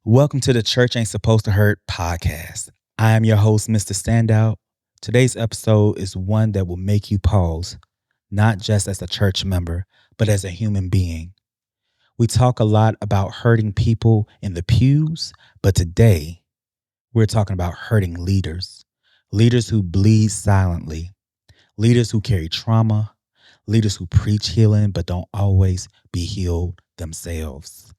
Welcome to the Church Ain't Supposed to Hurt podcast. I am your host, Mr. Standout. Today's episode is one that will make you pause, not just as a church member, but as a human being. We talk a lot about hurting people in the pews, but today we're talking about hurting leaders. Leaders who bleed silently, leaders who carry trauma, leaders who preach healing but don't always be healed themselves.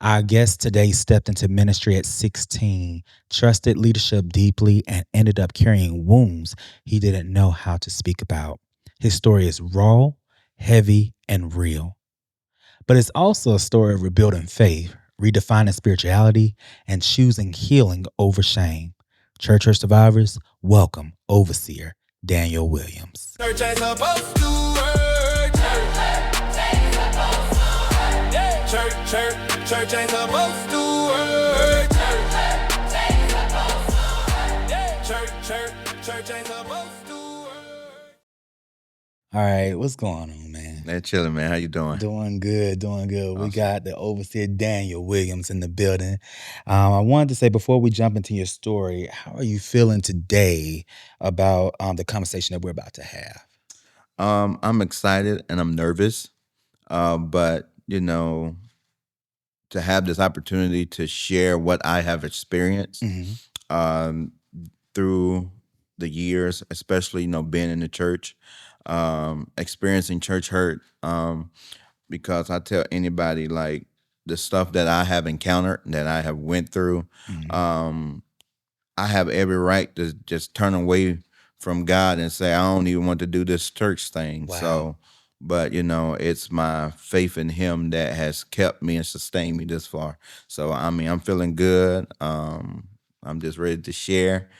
Our guest today stepped into ministry at 16, trusted leadership deeply, and ended up carrying wounds he didn't know how to speak about. His story is raw, heavy, and real. But it's also a story of rebuilding faith, redefining spirituality, and choosing healing over shame. Church hurt survivors, welcome Overseer Daniel Williams. Church ain't supposed to hurt. Church ain't supposed to hurt. Church ain't supposed to hurt. All right, what's going on, man? Man, chilling, man. How you doing? Doing good, doing good. We Awesome. got the Overseer Daniel Williams in the building. I wanted to say, before we jump into your story, how are you feeling today about the conversation that we're about to have? I'm excited and I'm nervous, but to have this opportunity to share what I have experienced um, through the years, especially being in the church, experiencing church hurt. Because I tell anybody, like, the stuff that I have encountered, that I have went through, I have every right to just turn away from God and say, I don't even want to do this church thing. Wow. So, but it's my faith in Him that has kept me and sustained me this far. So, I mean, I'm feeling good. I'm just ready to share,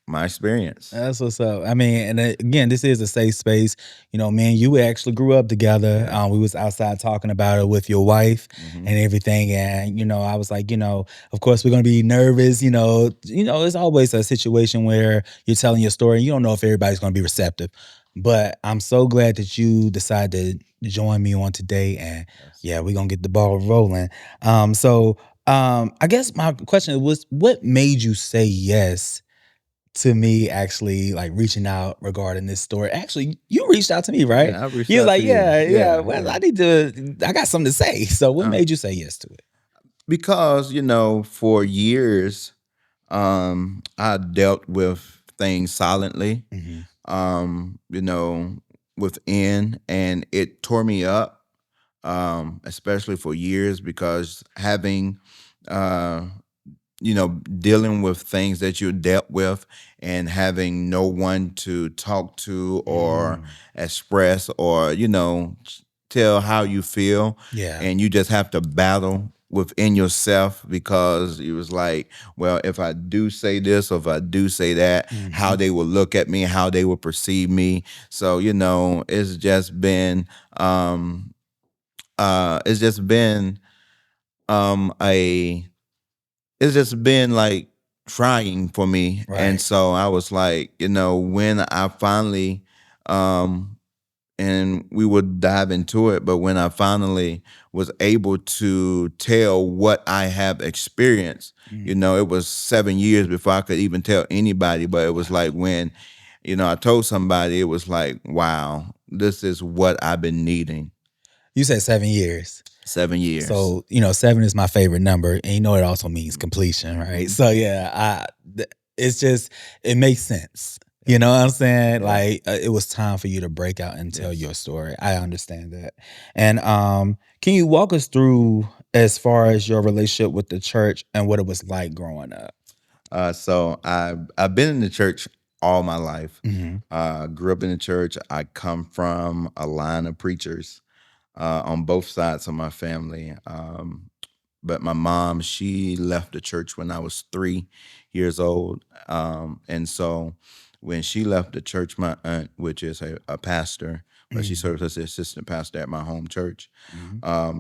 my experience. That's what's up. I mean, and again, this is a safe space. Me and you actually grew up together. We was outside talking about it with your wife and everything. And, I was like, of course we're going to be nervous. It's always a situation where you're telling your story and you don't know if everybody's going to be receptive. But I'm so glad that you decided to join me on today. And yeah, we're going to get the ball rolling. I guess my question was, what made you say yes to me actually, like, reaching out regarding this story? Actually, you reached out to me, right? Yeah, I reached You were out like, to you. yeah. Well, I got something to say. So what made you say yes to it? Because for years I dealt with things silently, within, and it tore me up, especially for years, because having dealing with things that you dealt with and having no one to talk to or express or tell how you feel, Yeah. and you just have to battle within yourself, because it was like, well, if I do say this or if I do say that, how they will look at me, how they will perceive me. So it's just been a it's just been like trying for me. Right. And so I was like, when I finally and we would dive into it, but when I finally was able to tell what I have experienced, it was 7 years before I could even tell anybody. But it was like when I told somebody, it was like, wow, this is what I've been needing. You said 7 years. 7 years. So, 7 is my favorite number. And it also means completion, right? So yeah, it's just, it makes sense. You know what I'm saying? Yeah. Like, it was time for you to break out and tell your story. I understand that. And can you walk us through as far as your relationship with the church and what it was like growing up? So I've been in the church all my life. Grew up in the church. I come from a line of preachers on both sides of my family. But my mom, she left the church when I was 3 years old. And so when she left the church, my aunt, which is a pastor, but she serves as the assistant pastor at my home church,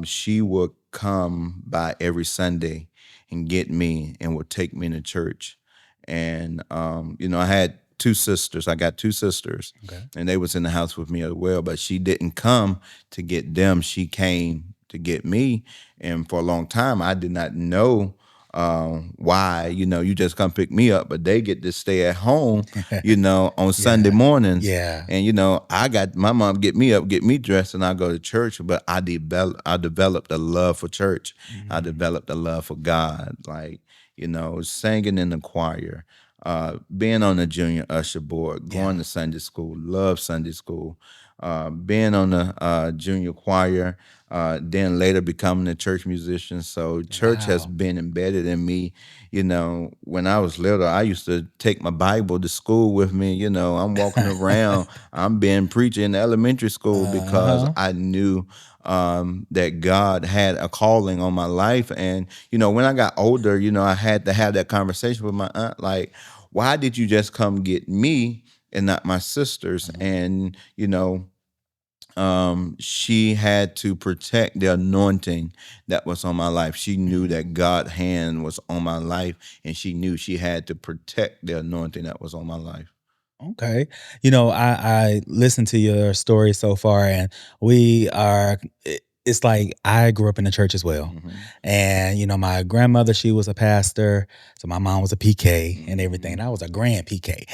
she would come by every Sunday and get me and would take me to church. And, I had 2 sisters. I got 2 sisters, and they was in the house with me as well, but she didn't come to get them. She came to get me. And for a long time, I did not know why, you just come pick me up, but they get to stay at home, on Sunday Yeah. mornings. Yeah. And I got my mom get me up, get me dressed, and I go to church. But I developed a love for church. I Mhm. developed a love for God, like singing in the choir, being on the junior usher board, Yeah. going to Sunday school, love Sunday school, being on the junior choir, then later becoming a church musician. So church has Wow. been embedded in me. When I was little, I used to take my Bible to school with me. I'm walking around, I'm being preacher in elementary school because Uh-huh. I knew that God had a calling on my life. And, when I got older, I had to have that conversation with my aunt, like, why did you just come get me and not my sisters? Mhm. And, she had to protect the anointing that was on my life. She knew Mhm. that God's hand was on my life, and she knew she had to protect the anointing that was on my life. Okay. I listened to your story so far, and we are it's like I grew up in the church as well. Hmm. And my grandmother, she was a pastor, so my mom was a PK and everything. And Hmm. I was a grand PK.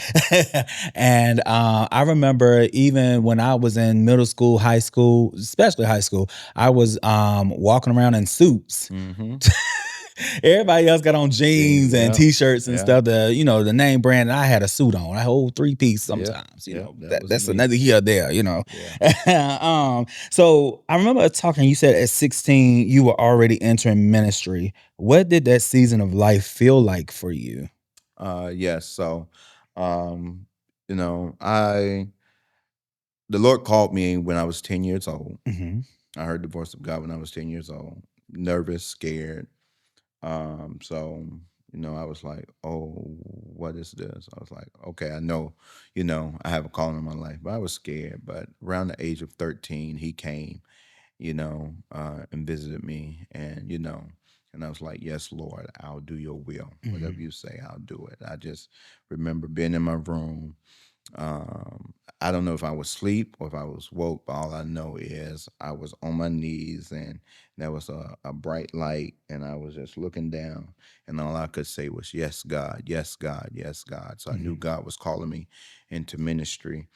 And I remember even when I was in middle school, high school, especially high school, I was walking around in suits. Hmm. Everybody else got on jeans and Yeah, t-shirts and yeah, stuff. The name brand. And I had a suit on. I hold 3-piece yeah, sometimes. yeah. That was That's me. another here or there. Yeah. So I remember talking. You said at 16 you were already entering ministry. What did that season of life feel like for you? Yes. So, um, I the Lord called me when I was 10 years old. Hmm. I heard the voice of God when I was 10 years old. Nervous, scared. So I was like, "Oh, what is this?" I was like, "Okay, I know, I have a calling in my life," but I was scared. But around the age of 13, he came, and visited me, and I was like, "Yes, Lord, I'll do your will. Whatever Hmm. you say, I'll do it." I just remember being in my room. I don't know if I was asleep or if I was woke, but all I know is I was on my knees, and there was a bright light, and I was just looking down, and all I could say was, "Yes, God, yes, God, yes, God." So I knew Hmm. God was calling me into ministry.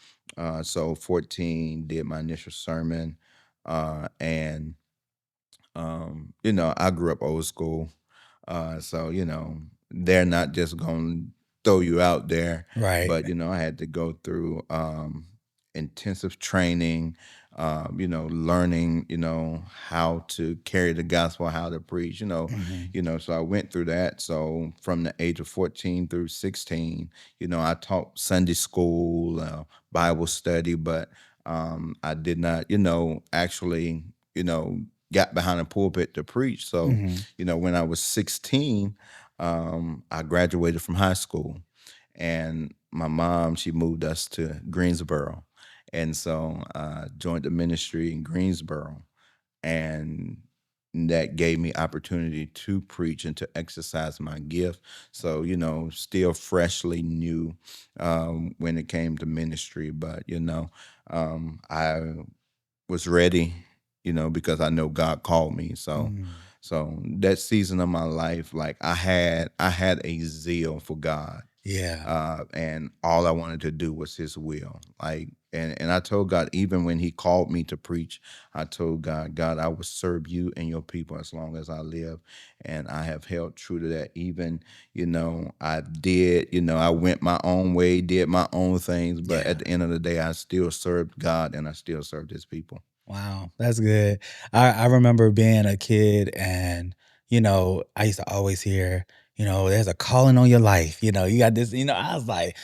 So 14, did my initial sermon, and I grew up old school. So, they're not just going to throw you out there, Right. but, I had to go through intensive training, learning, how to carry the gospel, how to preach, Hmm. so I went through that. So from the age of 14 through 16, I taught Sunday school, Bible study, but I did not, actually, you know, got behind a pulpit to preach. So, Hmm. when I was 16, I graduated from high school, and my mom, she moved us to Greensboro. And so I joined the ministry in Greensboro, and that gave me opportunity to preach and to exercise my gift. So, still freshly new when it came to ministry, but, I was ready, because I know God called me. So Hmm. so that season of my life, like I had a zeal for God. Yeah. And all I wanted to do was his will. Like, and I told God, even when he called me to preach, I told God, God, I will serve you and your people as long as I live. And I have held true to that. Even, I did, I went my own way, did my own things, but Yeah. at the end of the day, I still served God and I still served his people. Wow, that's good. I remember being a kid and, I used to always hear, there's a calling on your life. You got this, I was like,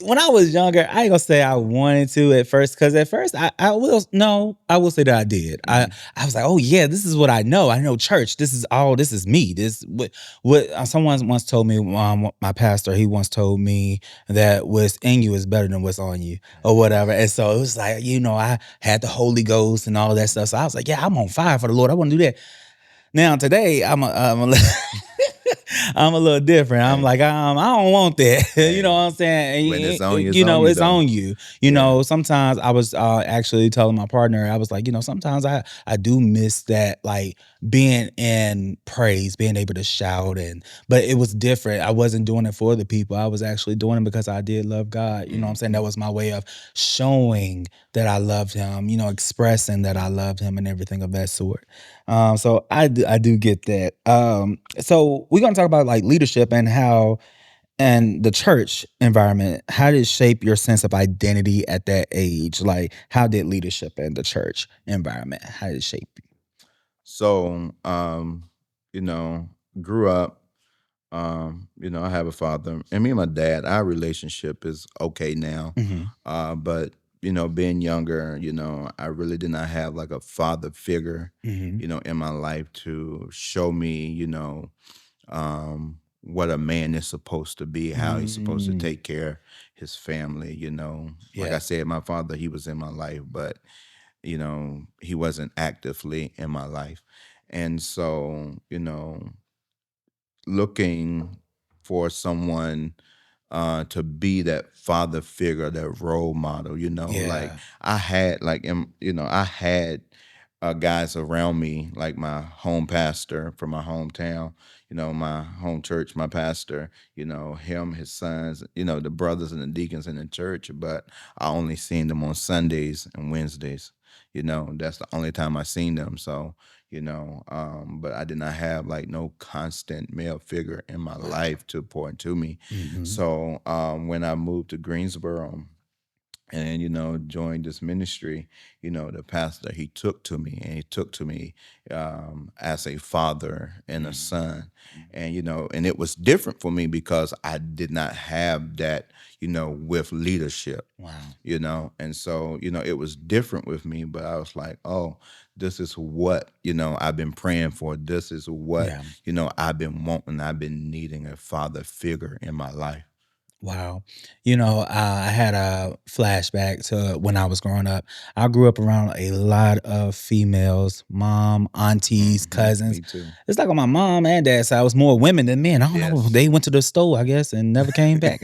when I was younger, I ain't gonna say I wanted to at first, because at first I will say that I did. I, Mhm. I was like, oh yeah, this is what I know. I know church. This is me. What someone once told me, my pastor, he once told me that what's in you is better than what's on you or whatever. And so it was like, I had the Holy Ghost and all that stuff. So I was like, yeah, I'm on fire for the Lord. I want to do that. Now today, I'm a little different. I'm Hey, like, I don't want that. You know hey, what I'm saying? when it's on you, it's You on know, you it's though. on you. You Yeah. know, sometimes I was actually telling my partner, I was like, sometimes I do miss that, like being in praise, being able to shout, but it was different. I wasn't doing it for the people. I was actually doing it because I did love God. You know what I'm saying? That Mhm. was my way of showing that I loved him, expressing that I loved him and everything of that sort. So I do get that. So we're gonna talk about like leadership and how and the church environment. How did it shape your sense of identity at that age? Like, how did leadership in the church environment? How did it shape So, you know, grew up. I have a father, and me and my dad, our relationship is okay now. you? But being younger, I really did not have like a father figure, Hmm. in my life to show me, what a man is supposed to be, how he's supposed to Mm, take care of his family. Like yeah. I said, my father, he was in my life, but he wasn't actively in my life. And so, looking for someone to be that father figure, that role model, like Yeah. I had like I had guys around me, like my home pastor from my hometown, my home church, my pastor, him, his sons, the brothers and the deacons in the church, but I only seen them on Sundays and Wednesdays. That's the only time I seen them. So, but I did not have like no constant male figure in my Wow. life to pour into me. Hmm. So when I moved to Greensboro, and joined this ministry, the pastor, he took to me, and he took to me as a father and a son. And and it was different for me because I did not have that, with leadership, Wow. and so it was different with me. But I was like, oh, this is what I've been praying for. This is what Yeah. I've been wanting. I've been needing a father figure in my life. Wow. I had a flashback to when I was growing up. I grew up around a lot of females, mom, aunties, cousins. Me too. It's like on my mom and dad's side, it was more women than men. I don't know. Yes. They went to the store, I guess, and never came back.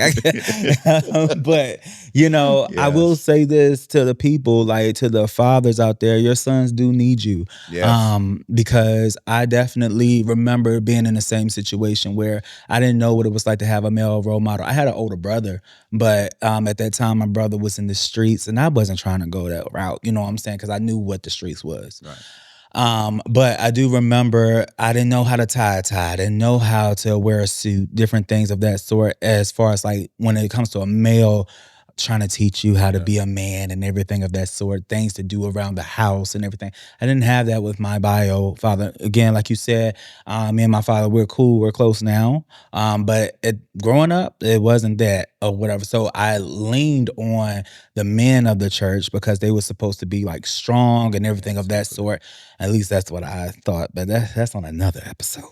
But, I will Yes. say this to the people, like to the fathers out there, your sons do need you. Yes. Because I definitely remember being in the same situation where I didn't know what it was like to have a male role model. I had an older brother, but at that time, my brother was in the streets, and I wasn't trying to go that route. You know what I'm saying? Because I knew what the streets was. Right. But I do remember I didn't know how to tie a tie. I didn't know how to wear a suit, different things of that sort. As far as like when it comes to a male trying to teach you how to be Yes. a man and everything of that sort, things to do around the house and everything. I didn't have that with my bio father. Again, like you said, me and my father, we're cool, we're close now. But growing up, it wasn't that or whatever. So I leaned on the men of the church because they were supposed to be like strong and everything of that Exactly. sort. At least that's what I thought. But that's on another episode.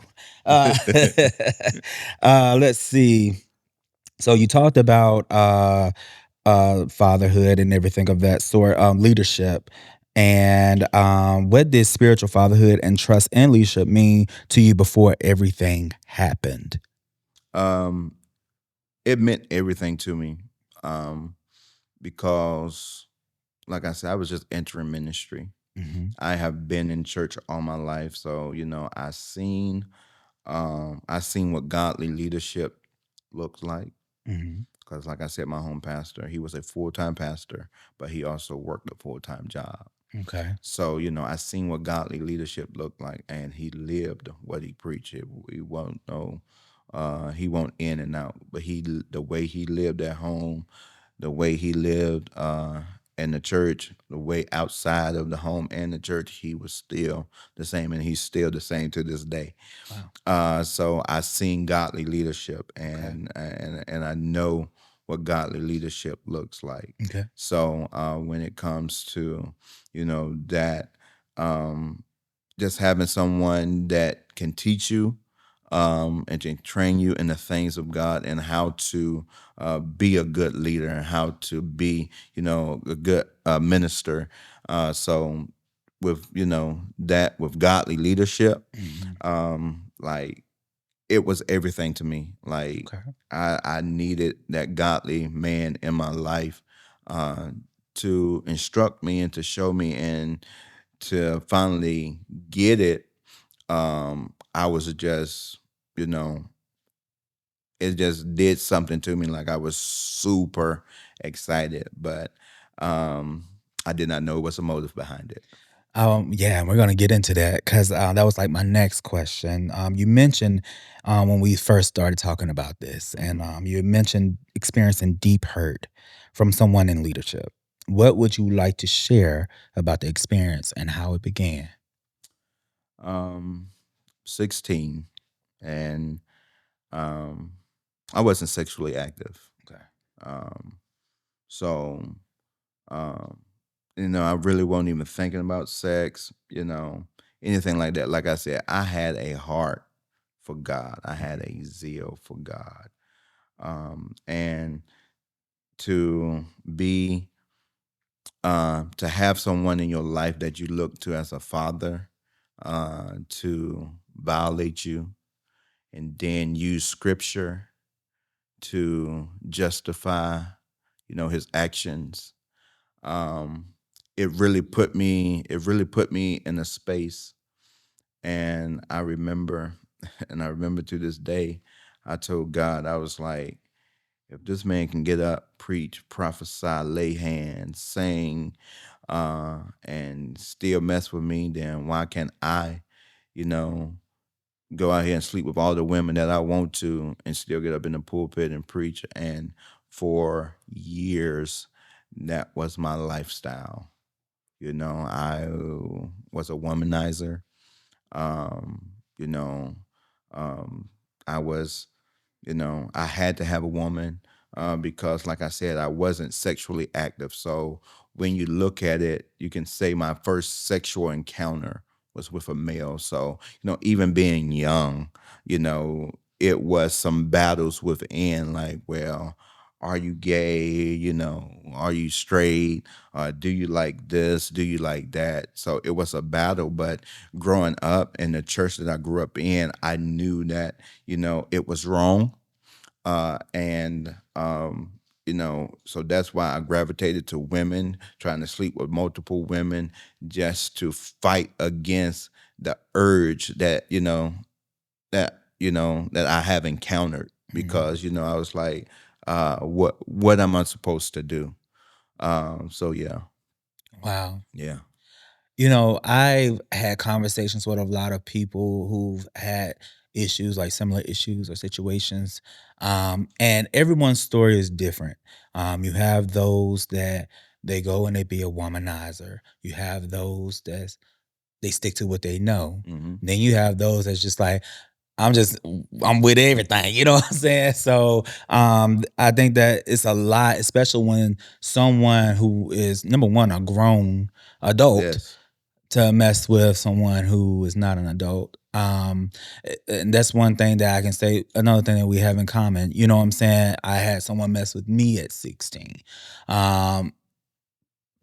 Uh, let's see. So you talked about fatherhood and everything of that sort, leadership. And what did spiritual fatherhood and trust and leadership mean to you before everything happened? um, it meant everything to me, um, because, like I said, I was just entering ministry. Hmm. I have been in church all my life, so I seen what godly leadership looks like. Hmm. Because, like I said, my home pastor, he was a full time pastor, but he also worked a full time job. Okay. So, I seen what godly leadership looked like, and he lived what he preached. He won't know, he won't in and out, but the way he lived at home, the way he lived in the church, the way outside of the home and the church, he was still the same, and he's still the same to this day. Wow. So I seen godly leadership, Okay. and I know what godly leadership looks like. Okay. So when it comes to that, um, just having someone that can teach you and can train you in the things of God, and how to be a good leader, and how to be a good minister. So with that, with godly leadership, Hmm. like it was everything to me. Like Okay. I needed that godly man in my life uh, to instruct me and to show me and to finally get it. I was just, you know, it just did something to me. Like I was super excited, but um, I did not know what's the motive behind it. Yeah, and we're gonna get into that because that was like my next question. You mentioned when we first started talking about this, and Mhm. you mentioned experiencing deep hurt from someone in leadership. What would you like to share about the experience and how it began? Um, 16, and um, I wasn't sexually active. Okay. Um, so, um, I really wasn't even thinking about sex, anything like that. Like I said, I had a heart for God. I had a zeal for God. And to be, to have someone in your life that you look to as a father, to violate you and then use scripture to justify, his actions. Um, it really put me in a space, and I remember, and I remember to this day, I told God, I was like, if this man can get up, preach, prophesy, lay hands, sing, and still mess with me, then why can't I, you know, go out here and sleep with all the women that I want to and still get up in the pulpit and preach? And for years, that was my lifestyle. I was a womanizer. Um, you know, um, I was, I had to have a woman because, like I said, I wasn't sexually active. So when you look at it, you can say my first sexual encounter was with a male. So, even being young, it was some battles within, like, well, are you gay? Are you straight? Do you like this? Do you like that? So it was a battle. But growing up in the church that I grew up in, I knew that, it was wrong. And so that's why I gravitated to women, trying to sleep with multiple women just to fight against the urge that I have encountered, Mhm. because I was like, what am I supposed to do? So yeah. Wow. Yeah. I've had conversations with a lot of people who've had issues, like similar issues or situations. And everyone's story is different. You have those that they go and they be a womanizer. You have those that they stick to what they know. Hmm. Then you have those that's just like, I'm with everything, you know what I'm saying? So I think that it's a lot, especially when someone who is number one, a grown adult Yes. to mess with someone who is not an adult. And that's one thing that I can say. Another thing that we have in common, you know what I'm saying? I had someone mess with me at 16. Um,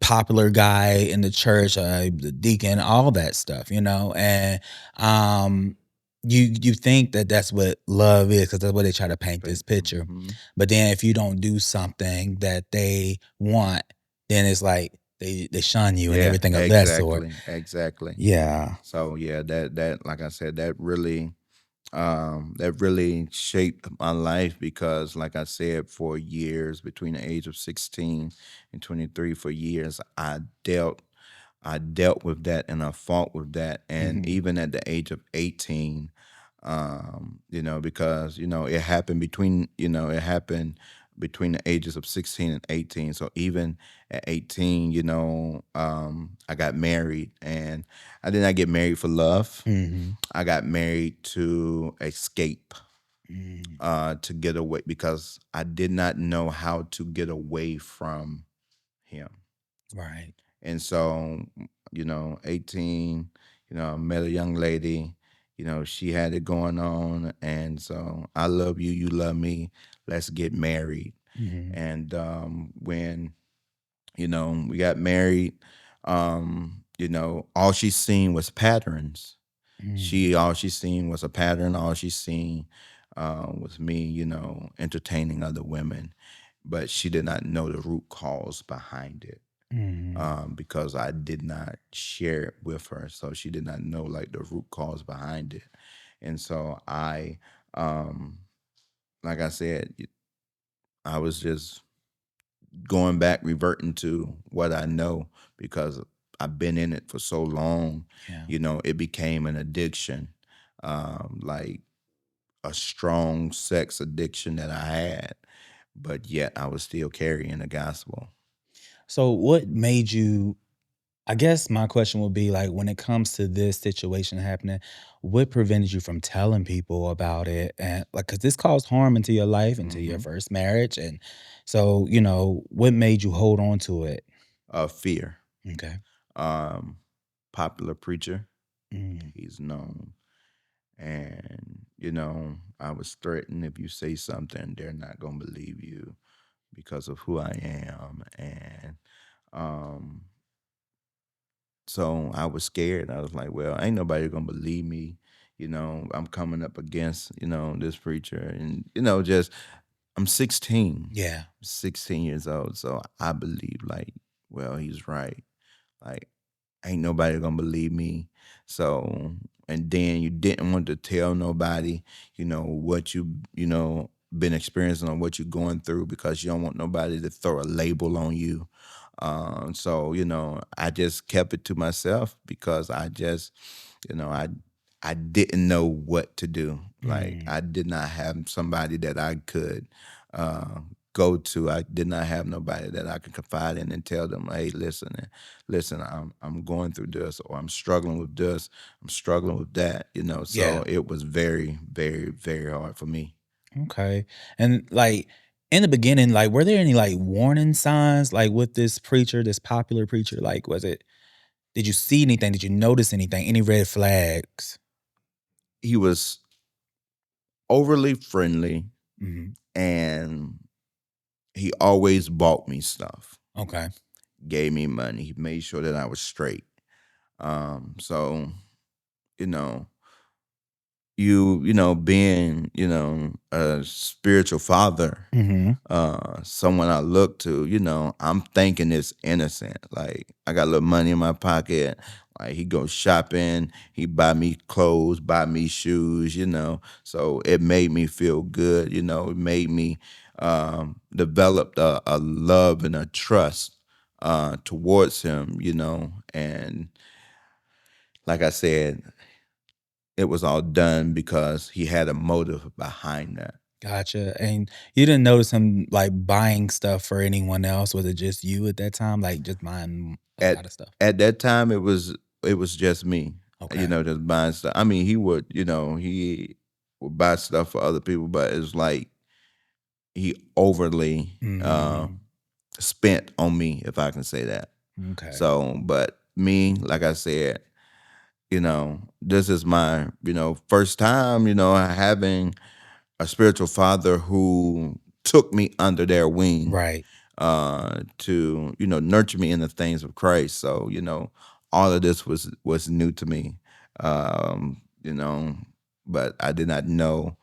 Popular guy in the church, the deacon, all that stuff, and um, you think that that's what love is because that's what they try to paint this picture. Mm-hmm. But then if you don't do something that they want, then it's like they shun you and Yeah, everything of that sort. exactly. Exactly. Yeah. So yeah, that like I said, that really shaped my life, because like I said, for years, between the age of 16 and 23, for years I dealt with that and I fought with that. And Mhm. even at the age of 18, because, it happened between the ages of 16 and 18. So even at 18, I got married, and I did not get married for love. Mhm. I got married to escape, Mhm. to get away, because I did not know how to get away from him. Right. And so, 18, I met a young lady, she had it going on. And so, I love you, you love me, let's get married. Mhm. And when, we got married, all she seen was patterns. All she seen was a pattern. All she seen was me, entertaining other women, but she did not know the root cause behind it. Because I did not share it with her, so she did not know like the root cause behind it. And so um, like I said, I was just going back, reverting to what I know because I've been in it for so long. Yeah. It became an addiction, like a strong sex addiction that I had, but yet I was still carrying the gospel. So what made you, I guess my question would be like, when it comes to this situation happening, what prevented you from telling people about it? And like, cause this caused harm into your life, into your Hmm. first marriage. And so, what made you hold on to it? Fear. Okay. Um, Popular preacher, Mm, he's known. And, I was threatened if you say something, they're not going to believe you because of who I am. And um, so I was scared. I was like, well, ain't nobody going to believe me. I'm coming up against, this preacher. And, just I'm 16, yeah. 16 years old. So I believe, like, well, he's right. Like, ain't nobody gonna believe me. So, and then you didn't want to tell nobody, what been experiencing or what you're going through because you don't want nobody to throw a label on you. So, I just kept it to myself because I just, I didn't know what to do. Like Mm, I did not have somebody that I could uh, go to. I did not have nobody that I could confide in and tell them, "Hey, listen, I'm going through this, or I'm struggling with this, I'm struggling with that." So yeah. it was very, very, very hard for me. Okay. And like in the beginning, like, were there any like warning signs like with this preacher, this popular preacher? Like, did you see anything? Did you notice anything? Any red flags? He was overly friendly, Hmm. and he always bought me stuff, Okay. gave me money. He made sure that I was straight. So you know, being a spiritual father, Hmm. someone I look to, I'm thinking it's innocent. Like I got a little money in my pocket. Like he goes shopping, he buy me clothes, buy me shoes, So it made me feel good, It made me develop a love and a trust towards him, And like I said, it was all done because he had a motive behind that. Gotcha. And you didn't notice him like buying stuff for anyone else? Was it just you at that time? Like just buying a At lot of stuff? at that time, it was just me, Okay. just buying stuff. I mean, he would buy stuff for other people, but it's like he overly Hmm. spent on me, if I can say that. Okay. So, but me, like I said, this is my first time, having a spiritual father who took me under their wing Right. to nurture me in the things of Christ. So all of this was new to me, um, you know, but I did not know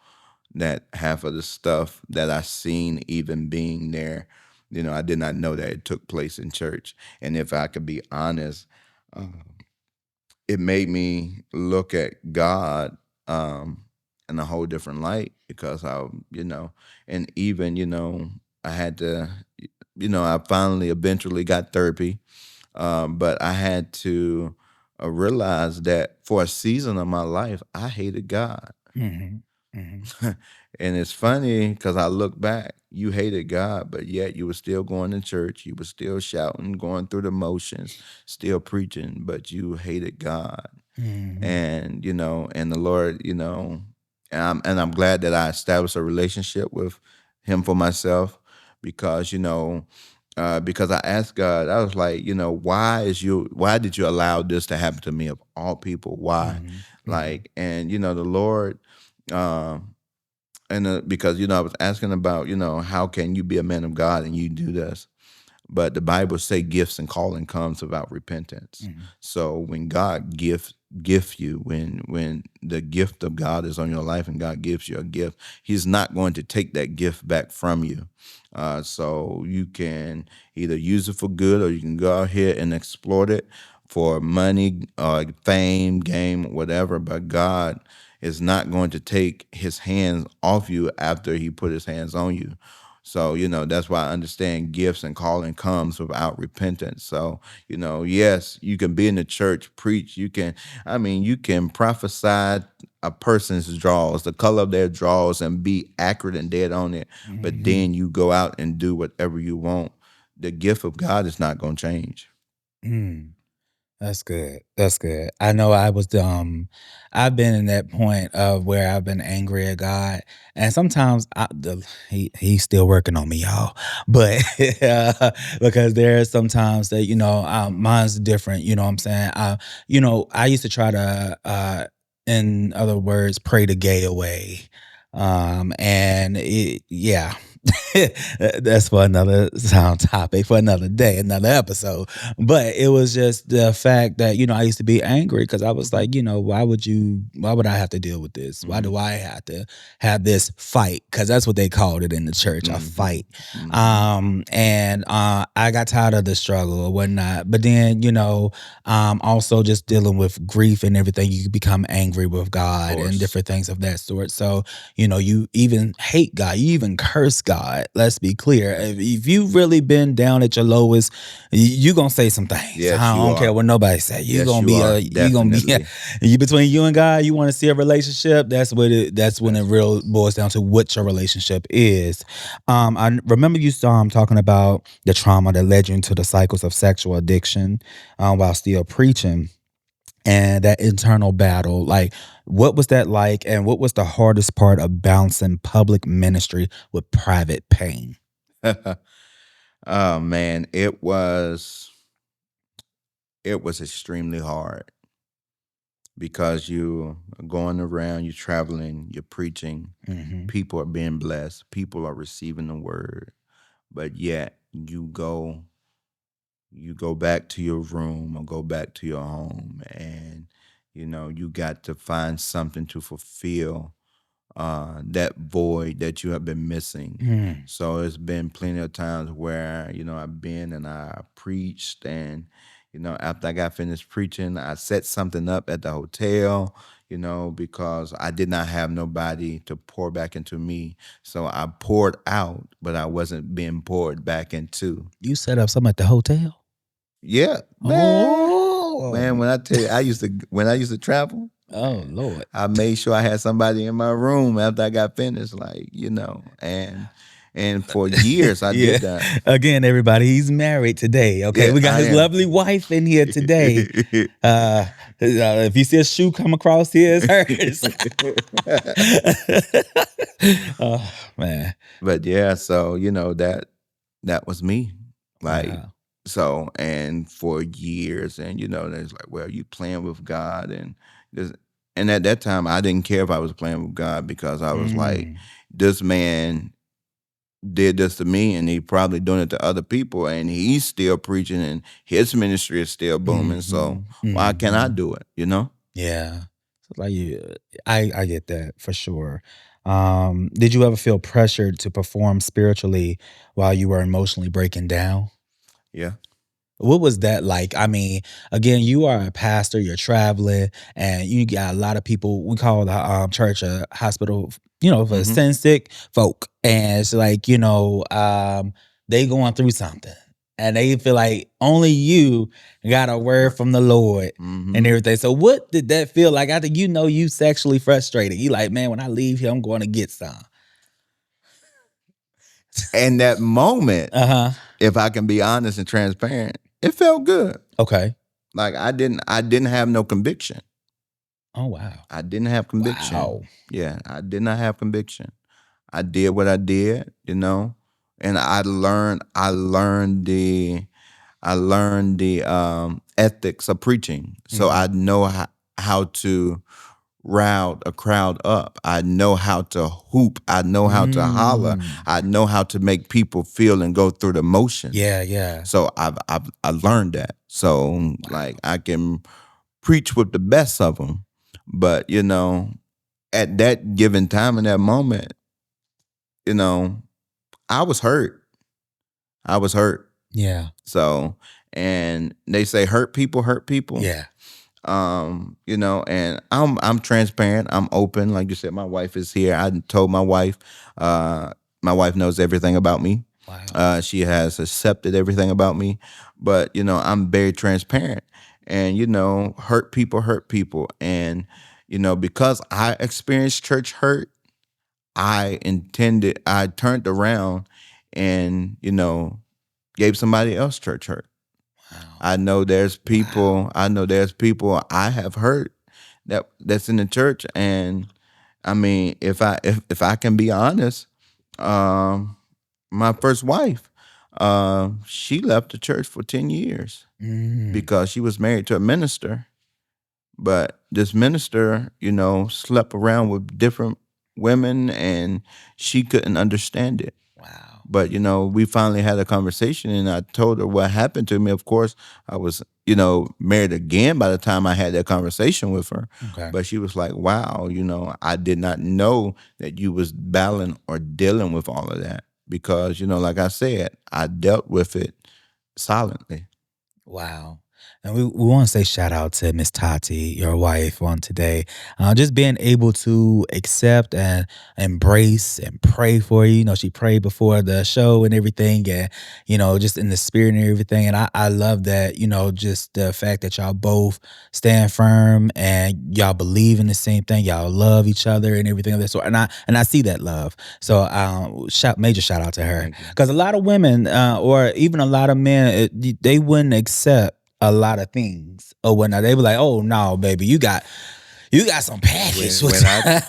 that half of the stuff that I seen even being there. I did not know that it took place in church. And if I could be honest, uh, it made me look at God in a whole different light because and even, I had to, I finally eventually got therapy, but I had to realize that for a season of my life, I hated God. Hmm. Hmm. And it's funny because I look back, you hated God, but yet you were still going to church, you were still shouting, going through the motions, still preaching, but you hated God. Hmm. And the Lord, and I'm glad that I established a relationship with Him for myself because because I asked God, I was like, why did you allow this to happen to me of all people? Why? Hmm. Hmm. Like, and the Lord, um, and because I was asking about, how can you be a man of God and you do this? But the Bible say gifts and calling comes without repentance. Hmm. So when God gift you, when the gift of God is on your life and God gives you a gift, He's not going to take that gift back from you. So you can either use it for good, or you can go out here and exploit it for money, fame, game, whatever. But God is not going to take His hands off you after He put His hands on you. So, that's why I understand gifts and calling comes without repentance. So, yes, you can be in the church, preach. You can prophesy a person's draws, the color of their draws, and be accurate and dead on it. But Mhm. then you go out and do whatever you want. The gift of God is not going to change. Mm. That's good. That's good. I know I've been in that point of where I've been angry at God, and sometimes he's still working on me, y'all. But because there are sometimes that mine's different. You know what I'm saying? I used to try to, in other words, pray the gay away, and yeah. That's for another sound topic for another day, another episode. But it was just the fact that, I used to be angry because I was Mhm. like, why would I have to deal with this? Why do Mhm. I have to have this fight? Because that's what they called it in the church, a Mhm. fight. Mhm. And I got tired of the struggle or whatnot. But then, also just dealing with grief and everything, you become angry with Of God and course. different things of that sort. So, you even hate God, you even curse God. Let's be clear. If you've really been down at your lowest, you gonna say some things. Yes, I you don't care are. what nobody say. Yes, you are. You gonna be Definitely. you between you and God. You want to see a relationship. That's when it That's real boils down to what your relationship is. I remember you talking about the trauma that led you into the cycles of sexual addiction, while still preaching, and that internal battle. Like, what was that like, and what was the hardest part of balancing public ministry with private pain? oh man, it was extremely hard because you are going around, you're traveling, you're preaching, Hmm. people are being blessed, people are receiving the word, but yet you go back to your room or go back to your home, and you got to find something to fulfill that void that you have been missing. Mm. So it's been plenty of times where I've been and I preached, and after I got finished preaching, I set something up at the hotel. Because I did not have nobody to pour back into me. So I poured out, but I wasn't being poured back into. You set up something at the hotel? Yeah, man, Oh, when I tell you, I used to travel, oh man, Lord. I made sure I had somebody in my room after I got finished, like, and for years I Yeah. did that. Again, everybody, he's married today. Okay, Yeah, we got I his am. lovely wife in here today. If you see a shoe come across here, it's hers. Oh man. But yeah, so that was me. Like, Wow. so, and for years, and there's like, well, you playing with God, this and at that time I didn't care if I was playing with God, because I was like, Mm. this man did this to me, and he probably doing it to other people, and he's still preaching, and his ministry is still booming. So Mhm. why can't I Mhm. do it? Yeah. So like I get that for sure. Did you ever feel pressured to perform spiritually while you were emotionally breaking down? Yeah. What was that like? I mean, again, you are a pastor, you're traveling, and you got a lot of people. We call the church a hospital, for Mm-hmm. sin sick folk. And it's like, they going through something. And they feel like only you got a word Right. from the Lord and Mm-hmm. everything. So what did that feel like? After you sexually frustrated. You like, man, when I leave here, I'm going to get some. And that moment, Uh-huh. if I can be honest and transparent, it felt good. Okay. Like, I didn't have no conviction. Oh wow. I didn't have conviction. Wow. Yeah, I did not have conviction. I did what I did, and I learned the ethics of preaching. So I Mhm. know how to rile a crowd up. I know how to hoop. I know how to holler. Mm. I know how to make people feel and go through the motions. Yeah, yeah. So I learned that. So, like, Wow. I can preach with the best of them. But, at that given time in that moment, you know, I was hurt. I was hurt. Yeah. So, and they say hurt people hurt people. Yeah. And I'm transparent. I'm open. Like you said, my wife is here. I told my wife knows everything about me. Wow. She has accepted everything about me. But, I'm very transparent. And, hurt people. And, because I experienced church hurt, I turned around and, gave somebody else church hurt. Wow. I know there's people I have hurt that's in the church. And I mean, if I can be honest, my first wife, she left the church for 10 years because she was married to a minister. But this minister, slept around with different women and she couldn't understand it. Wow. But, we finally had a conversation and I told her what happened to me. Of course, I was, married again by the time I had that conversation with her. Okay. But she was like, wow, I did not know that you was battling or dealing with all of that. Because, like I said, I dealt with it silently. Wow. And we want to say shout out to Miss Tati, your wife, on today. Just being able to accept and embrace and pray for you. She prayed before the show and everything, and, just in the spirit and everything. And I love that, just the fact that y'all both stand firm and y'all believe in the same thing. Y'all love each other and everything of that sort. And I see that love. So major shout out to her. Because a lot of women, or even a lot of men, they wouldn't accept a lot of things or whatnot. They were like, "Oh no, baby, you got some package." When I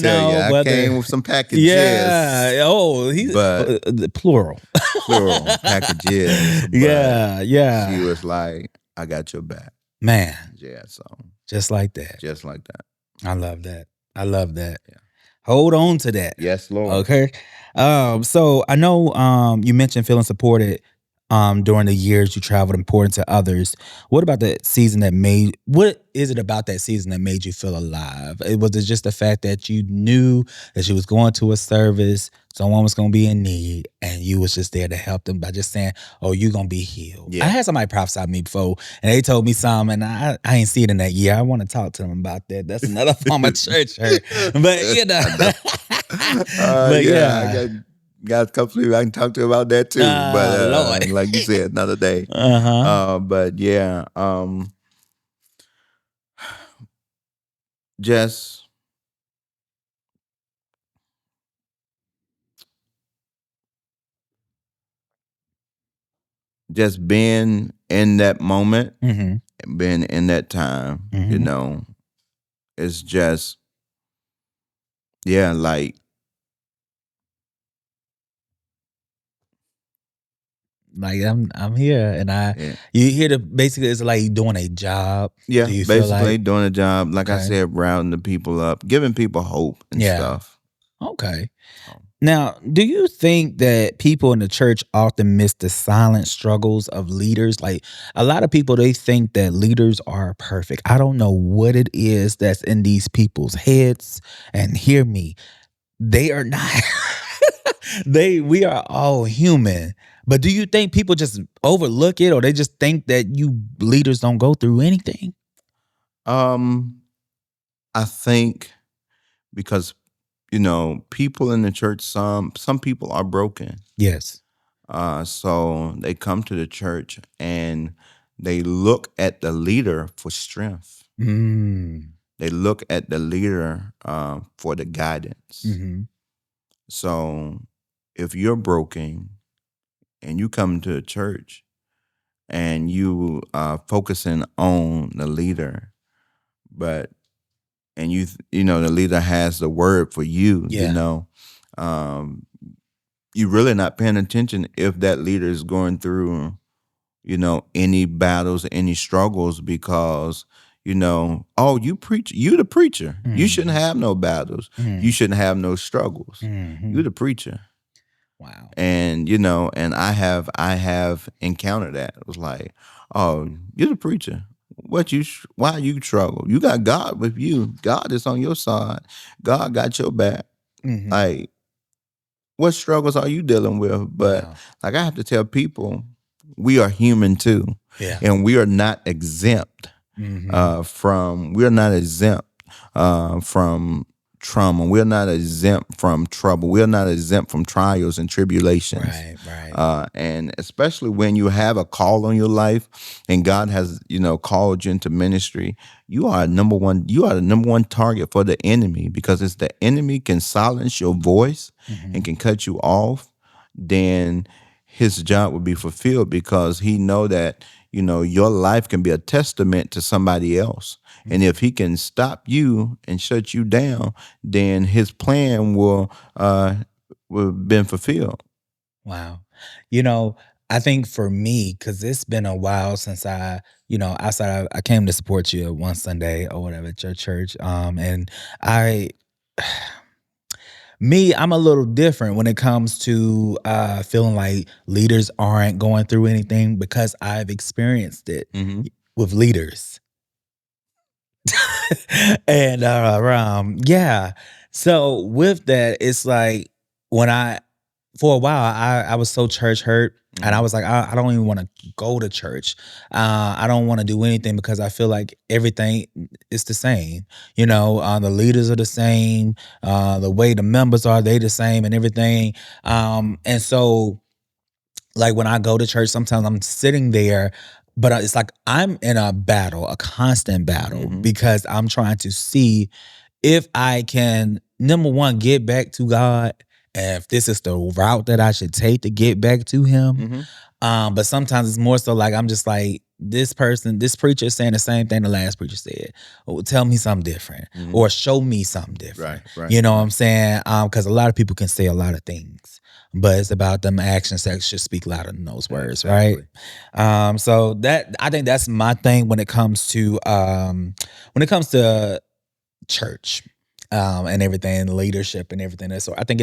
tell you, I came with some packages. Yeah. Oh, he's the plural. Plural packages. But yeah. she was like, "I got your back, man." Yeah. So just like that. I love that. Yeah. Hold on to that. Yes, Lord. Okay. So I know you mentioned feeling supported during the years you traveled, important to others. What is it about that season that made you feel alive? Was it just the fact that you knew that you was going to a service, someone was going to be in need, and you was just there to help them by just saying, "Oh, you're going to be healed." Yeah. I had somebody prophesy to me before, and they told me something, and I ain't see it in that year. I want to talk to them about that. That's another form of church hurt. But, but I got a couple of people I can talk to about that too. But Lord. like you said, another day. But yeah, just being in that moment, being in that time, it's just, yeah, like I'm here, and you hear basically it's like doing a job. Yeah, Do you basically feel like doing a job, like I Okay. said, rounding the people up, giving people hope and stuff. Okay. Now, do you think that people in the church often miss the silent struggles of leaders? Like a lot of people, they think that leaders are perfect. I don't know what it is that's in these people's heads. And hear me, they are not. We are all human. But do you think people just overlook it, or they just think that you leaders don't go through anything? I think because people in the church, some people are broken. Yes. So they come to the church and they look at the leader for strength. They look at the leader for the guidance. So if you're broken and you come to a church and you focusing on the leader, and the leader has the word for you, you're really not paying attention if that leader is going through, any battles, any struggles, because, oh, you the preacher. You shouldn't have no battles. You shouldn't have no struggles. You the preacher. Wow. And, and I have encountered that. It was like, oh, you're the preacher. why you struggle? You got God with you. God is on your side. God got your back. Mhm. Like, what struggles are you dealing with? But Wow. like, I have to tell people, we are human too, Yeah. and we are not exempt Mhm. we're not exempt from trauma. We're not exempt from trouble. We're not exempt from trials and tribulations. Right, right. And especially when you have a call on your life and God has, called you into ministry, you are the number one target for the enemy, because it's the enemy can silence your voice and Mhm. can cut you off, then his job will be fulfilled, because he know that your life can be a testament to somebody else. And if he can stop you and shut you down, then his plan will been fulfilled. Wow. You know, I think for me, because it's been a while since I came to support you one Sunday or whatever at your church. And I I'm a little different when it comes to feeling like leaders aren't going through anything, because I've experienced it Mm-hmm. with leaders. And yeah. So with that, it's like when for a while I was so church hurt, and I Mm-hmm. was like, I don't even want to go to church. I don't want to do anything, because I feel like everything is the same. The leaders are the same. The way the members are, they the same, and everything. And so, like, when I go to church, sometimes I'm sitting there, but it's like I'm in a battle, a constant battle, Mm-hmm. because I'm trying to see if I can, number one, get back to God, and if this is the route that I should take to get back to Him. Mm-hmm. But sometimes it's more so like I'm just like, this preacher is saying the same thing the last preacher said. Or tell me something different, Mm-hmm. or show me something different. Right. You know what I'm saying? Because a lot of people can say a lot of things, but it's about them actions that should speak louder than those words, Exactly. right? So that, I think that's my thing when it comes to church, and everything, and leadership and everything. So I think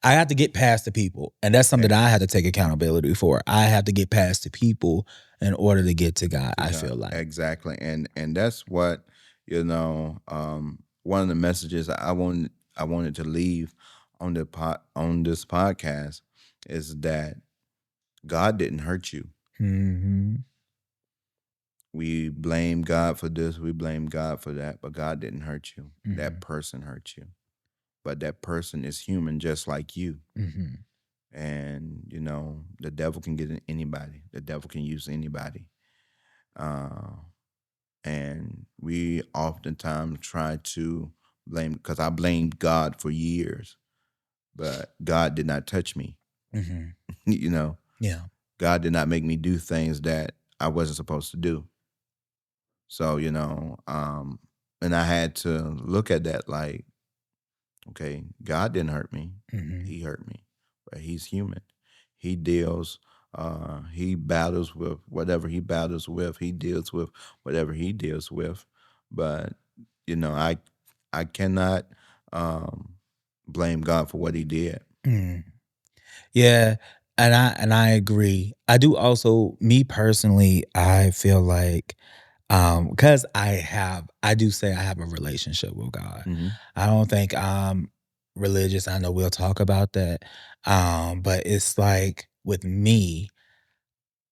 I have to get past the people, and that's something that I have to take accountability for. I have to get past the people in order to get to God. I feel like. Exactly. And that's what, one of the messages I wanted to leave on this podcast is that God didn't hurt you. Mm-hmm. We blame God for this, we blame God for that, but God didn't hurt you. Mm-hmm. That person hurt you. But that person is human just like you. Mm-hmm. And the devil can get in anybody. The devil can use anybody. And we oftentimes try to blame, because I blamed God for years, but God did not touch me. Mm-hmm. Yeah. God did not make me do things that I wasn't supposed to do. So, and I had to look at that like, okay, God didn't hurt me. Mm-hmm. He hurt me, but he's human. He deals, he battles with whatever he battles with. He deals with whatever he deals with. But, I cannot blame God for what he did. Mm. Yeah, and I agree. I do also, me personally, I feel like, because I do say I have a relationship with God. Mm-hmm. I don't think I'm religious. I know we'll talk about that. But it's like with me,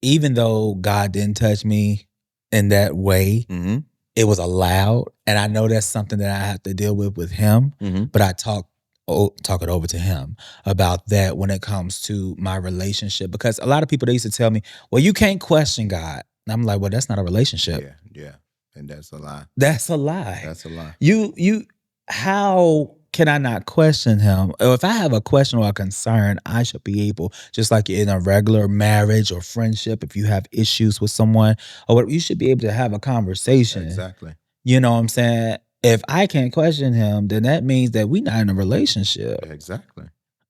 even though God didn't touch me in that way, Mm-hmm. it was allowed, and I know that's something that I have to deal with Him. Mm-hmm. But I talk it over to Him about that when it comes to my relationship, because a lot of people, they used to tell me, "Well, you can't question God." And I'm like, "Well, that's not a relationship. Yeah. And that's a lie. That's a lie. That's a lie. You how can I not question Him? Or if I have a question or a concern, I should be able, just like in a regular marriage or friendship, if you have issues with someone or what, you should be able to have a conversation. Exactly. You know what I'm saying? If I can't question Him, then that means that we're not in a relationship. Exactly.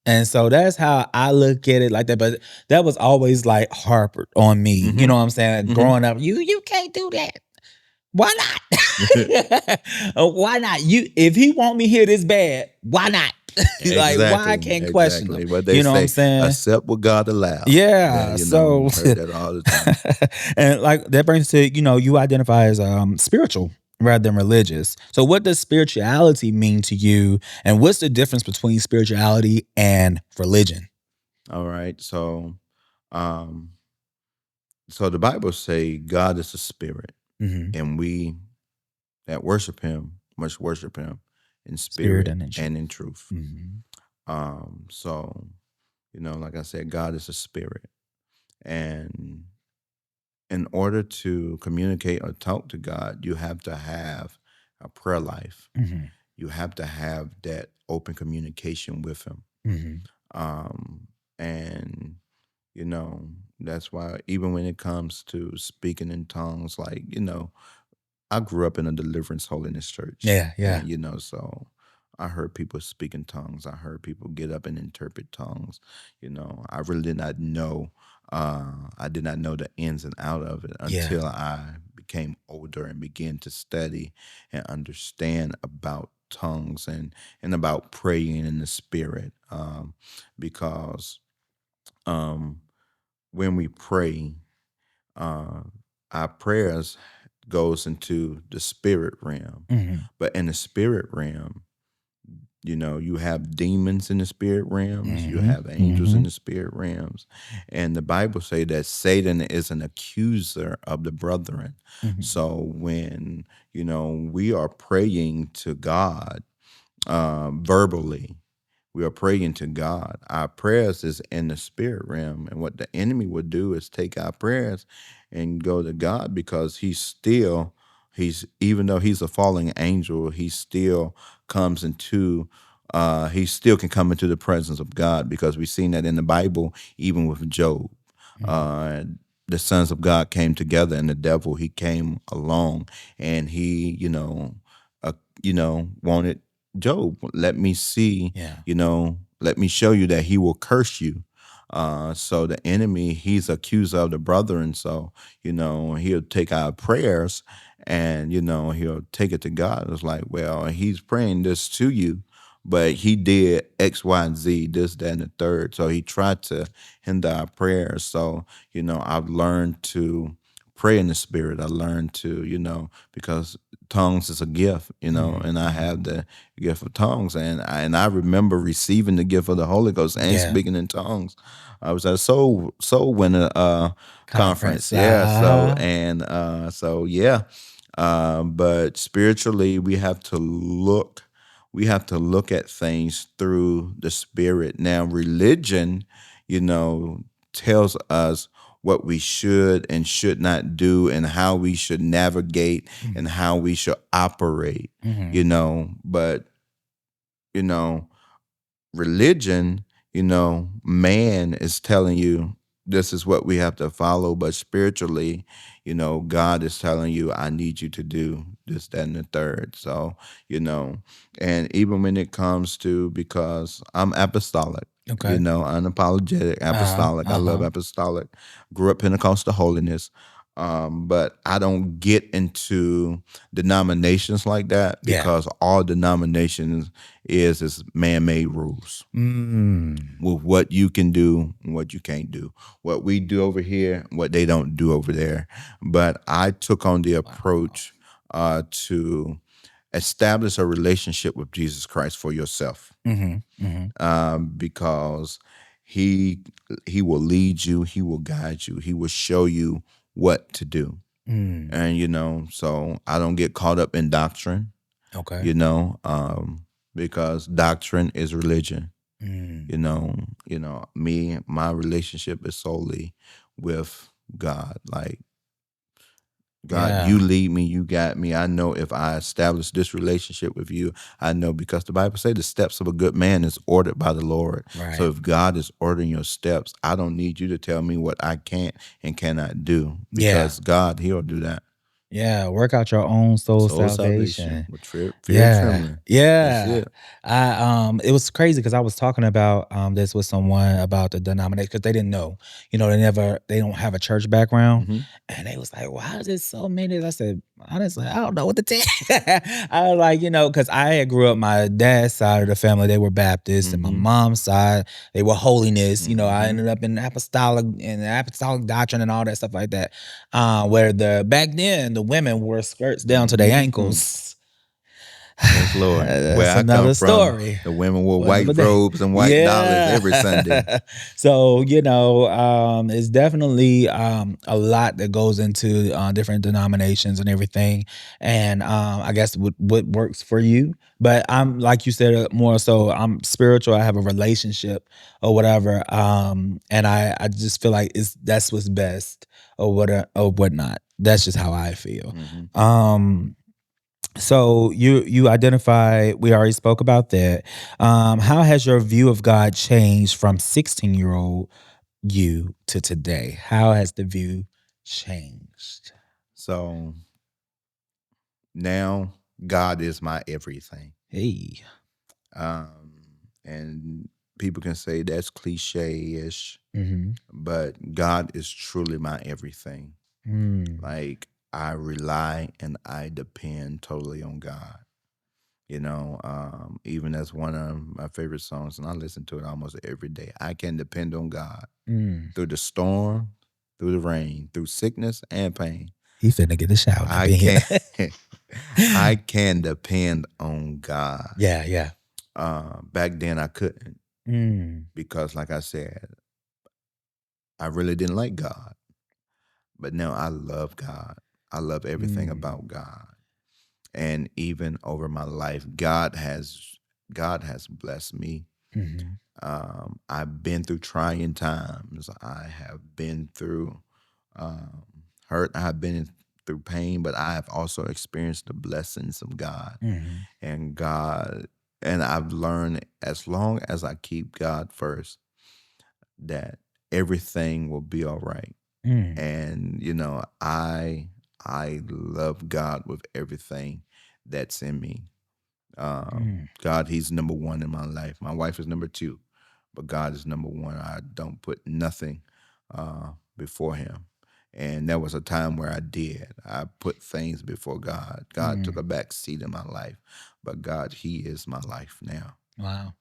And so that's how I look at it, like that. But that was always like harped on me. Mm-hmm. You know what I'm saying? Mm-hmm. Growing up, you can't do that. Why not? Why not? If He want me here this bad, why not? Like, why I Exactly, can't question them? exactly. What they You know what I'm say, saying? accept what God allow. Yeah, Yeah. you know, So, heard that all the time. and like that brings to you identify as spiritual rather than religious. So, what does spirituality mean to you, and what's the difference between spirituality and religion? All right. Um, so the Bible say God is a spirit, Hmm. and we that worship him must worship him in Spirit spirit and in and truth. in truth. Hmm. So, like I said, God is a spirit. And in order to communicate or talk to God, you have to have a prayer life. Hmm. You have to have that open communication with him. Hmm. Um, and you know, that's why even when it comes to speaking in tongues, like, I grew up in a deliverance holiness church, Yeah. Yeah. and so I heard people speak in tongues. I heard people get up and interpret tongues. I really did not know. I did not know the ins and out of it Yeah. until I became older and began to study and understand about tongues and about praying in the spirit. Because um, when we pray, uh, our prayers goes into the spirit realm. Hmm. But in the spirit realm, you have demons in the spirit realms, you Hmm. have angels Hmm. in the spirit realms, and the Bible say that Satan is an accuser of the brethren. Hmm. So when we are praying to God verbally, we are praying to God. Our prayers is in the spirit realm. And what the enemy would do is take our prayers and go to God, because he's even though he's a falling angel, he still comes into he still can come into the presence of God, because we've seen that in the Bible, even with Job. Hmm. Uh the sons of God came together, and the devil, he came along, and he, uh, wanted Job, let me see, Yeah. let me show you that he will curse you. So the enemy, he's accuser of the brother, and so he'll take our prayers, and he'll take it to God. It's like, well, he's praying this to you, but he did X, Y, and Z, this, that, and the third. So he tried to hinder our prayers. So I've learned to pray in the spirit. I learned to because tongues is a gift, Hmm. and I Hmm. have the gift of tongues, and I remember receiving the gift of the Holy Ghost and Yeah. speaking in tongues. I was at a soul winner conference, Conference. yeah. So Uh-huh. and so yeah, but spiritually, we have to look at things through the spirit. Now, religion, you know, tells us what we should and should not do, and how we should navigate and Hmm. how we should operate, Hmm. but you know religion, man is telling you this is what we have to follow, but spiritually, God is telling you, I need you to do this, that, and the third. So, you know, and even when it comes to, because I'm apostolic, Okay. unapologetic Uh-huh. apostolic. I love Uh-huh. apostolic. Grew up Pentecostal holiness. But I don't get into denominations like that, Yeah. because all denominations is man-made rules Mm. with what you can do and what you can't do, what we do over here, what they don't do over there. But I took on the Wow. approach to establish a relationship with Jesus Christ for yourself, Mhm. Mhm. because he he will lead you, he will guide you, he will show you what to do. Mm. And so I don't get caught up in doctrine, Okay. you know, because doctrine is religion. Mm. My relationship is solely with God. Like, God, you Yeah. lead me, you guide me. I know if I establish this relationship with you, I know, because the Bible says the steps of a good man is ordered by the Lord. So Right. if God is ordering your steps, I don't need you to tell me what I can't and cannot do, Yeah. because God, he'll do that. Yeah. Work out your own soul Soul salvation salvation. with fear and Yeah. trembling. That's Yeah. it. It was crazy because I was talking about this with someone about the denomination because they didn't know. They don't have a church background. Hmm. And they was like, why is it so many? I said, honestly, I don't know what to tell you. I was like, because I had grew up, my dad's side of the family, they were Baptist, and my Mhm. mom's side, they were holiness. I Mhm. ended up in apostolic doctrine and all that stuff like that. Where back then the women wore skirts down to their Mhm. ankles. Yes, Lord. Where That's I come another from, story the women wore for another white day. robes and white dollars every Sunday. Yeah. So, it's definitely a lot that goes into different denominations and everything. And I guess what works for you. But I'm, like you said, more so, I'm spiritual. I have a relationship or whatever. And I just feel like that's what's best or whatnot. That's just how I feel. Mhm. So you identify, we already spoke about that. How has your view of God changed from 16-year-old you to today? How has the view changed? So now God is my everything. Hey. Um, and people can say that's cliche ish, Mm-hmm. but God is truly my everything. Mm. Like I rely and I depend totally on God. Even as one of my favorite songs, and I listen to it almost every day. I can depend on God Mm. through the storm, through the rain, through sickness and pain. He finna get a shower up I in here. can I can depend on God. Yeah, yeah. Back then I couldn't Mm. because, like I said, I really didn't like God. But now I love God. I love everything Mm. about God. And even over my life, God has blessed me. Mm-hmm. I've been through trying times. I have been through um, hurt. I've been through pain, but I have also experienced the blessings of God Mm-hmm. and God. And I've learned as long as I keep God first, that everything will be all right. Mm. And I love God with everything that's in me. Mm. God, He's number one in my life. My wife is number two, but God is number one. I don't put nothing before Him. And there was a time where I did. I put things before God. God took Mm. a back seat in my life, but God, He is my life now. Wow.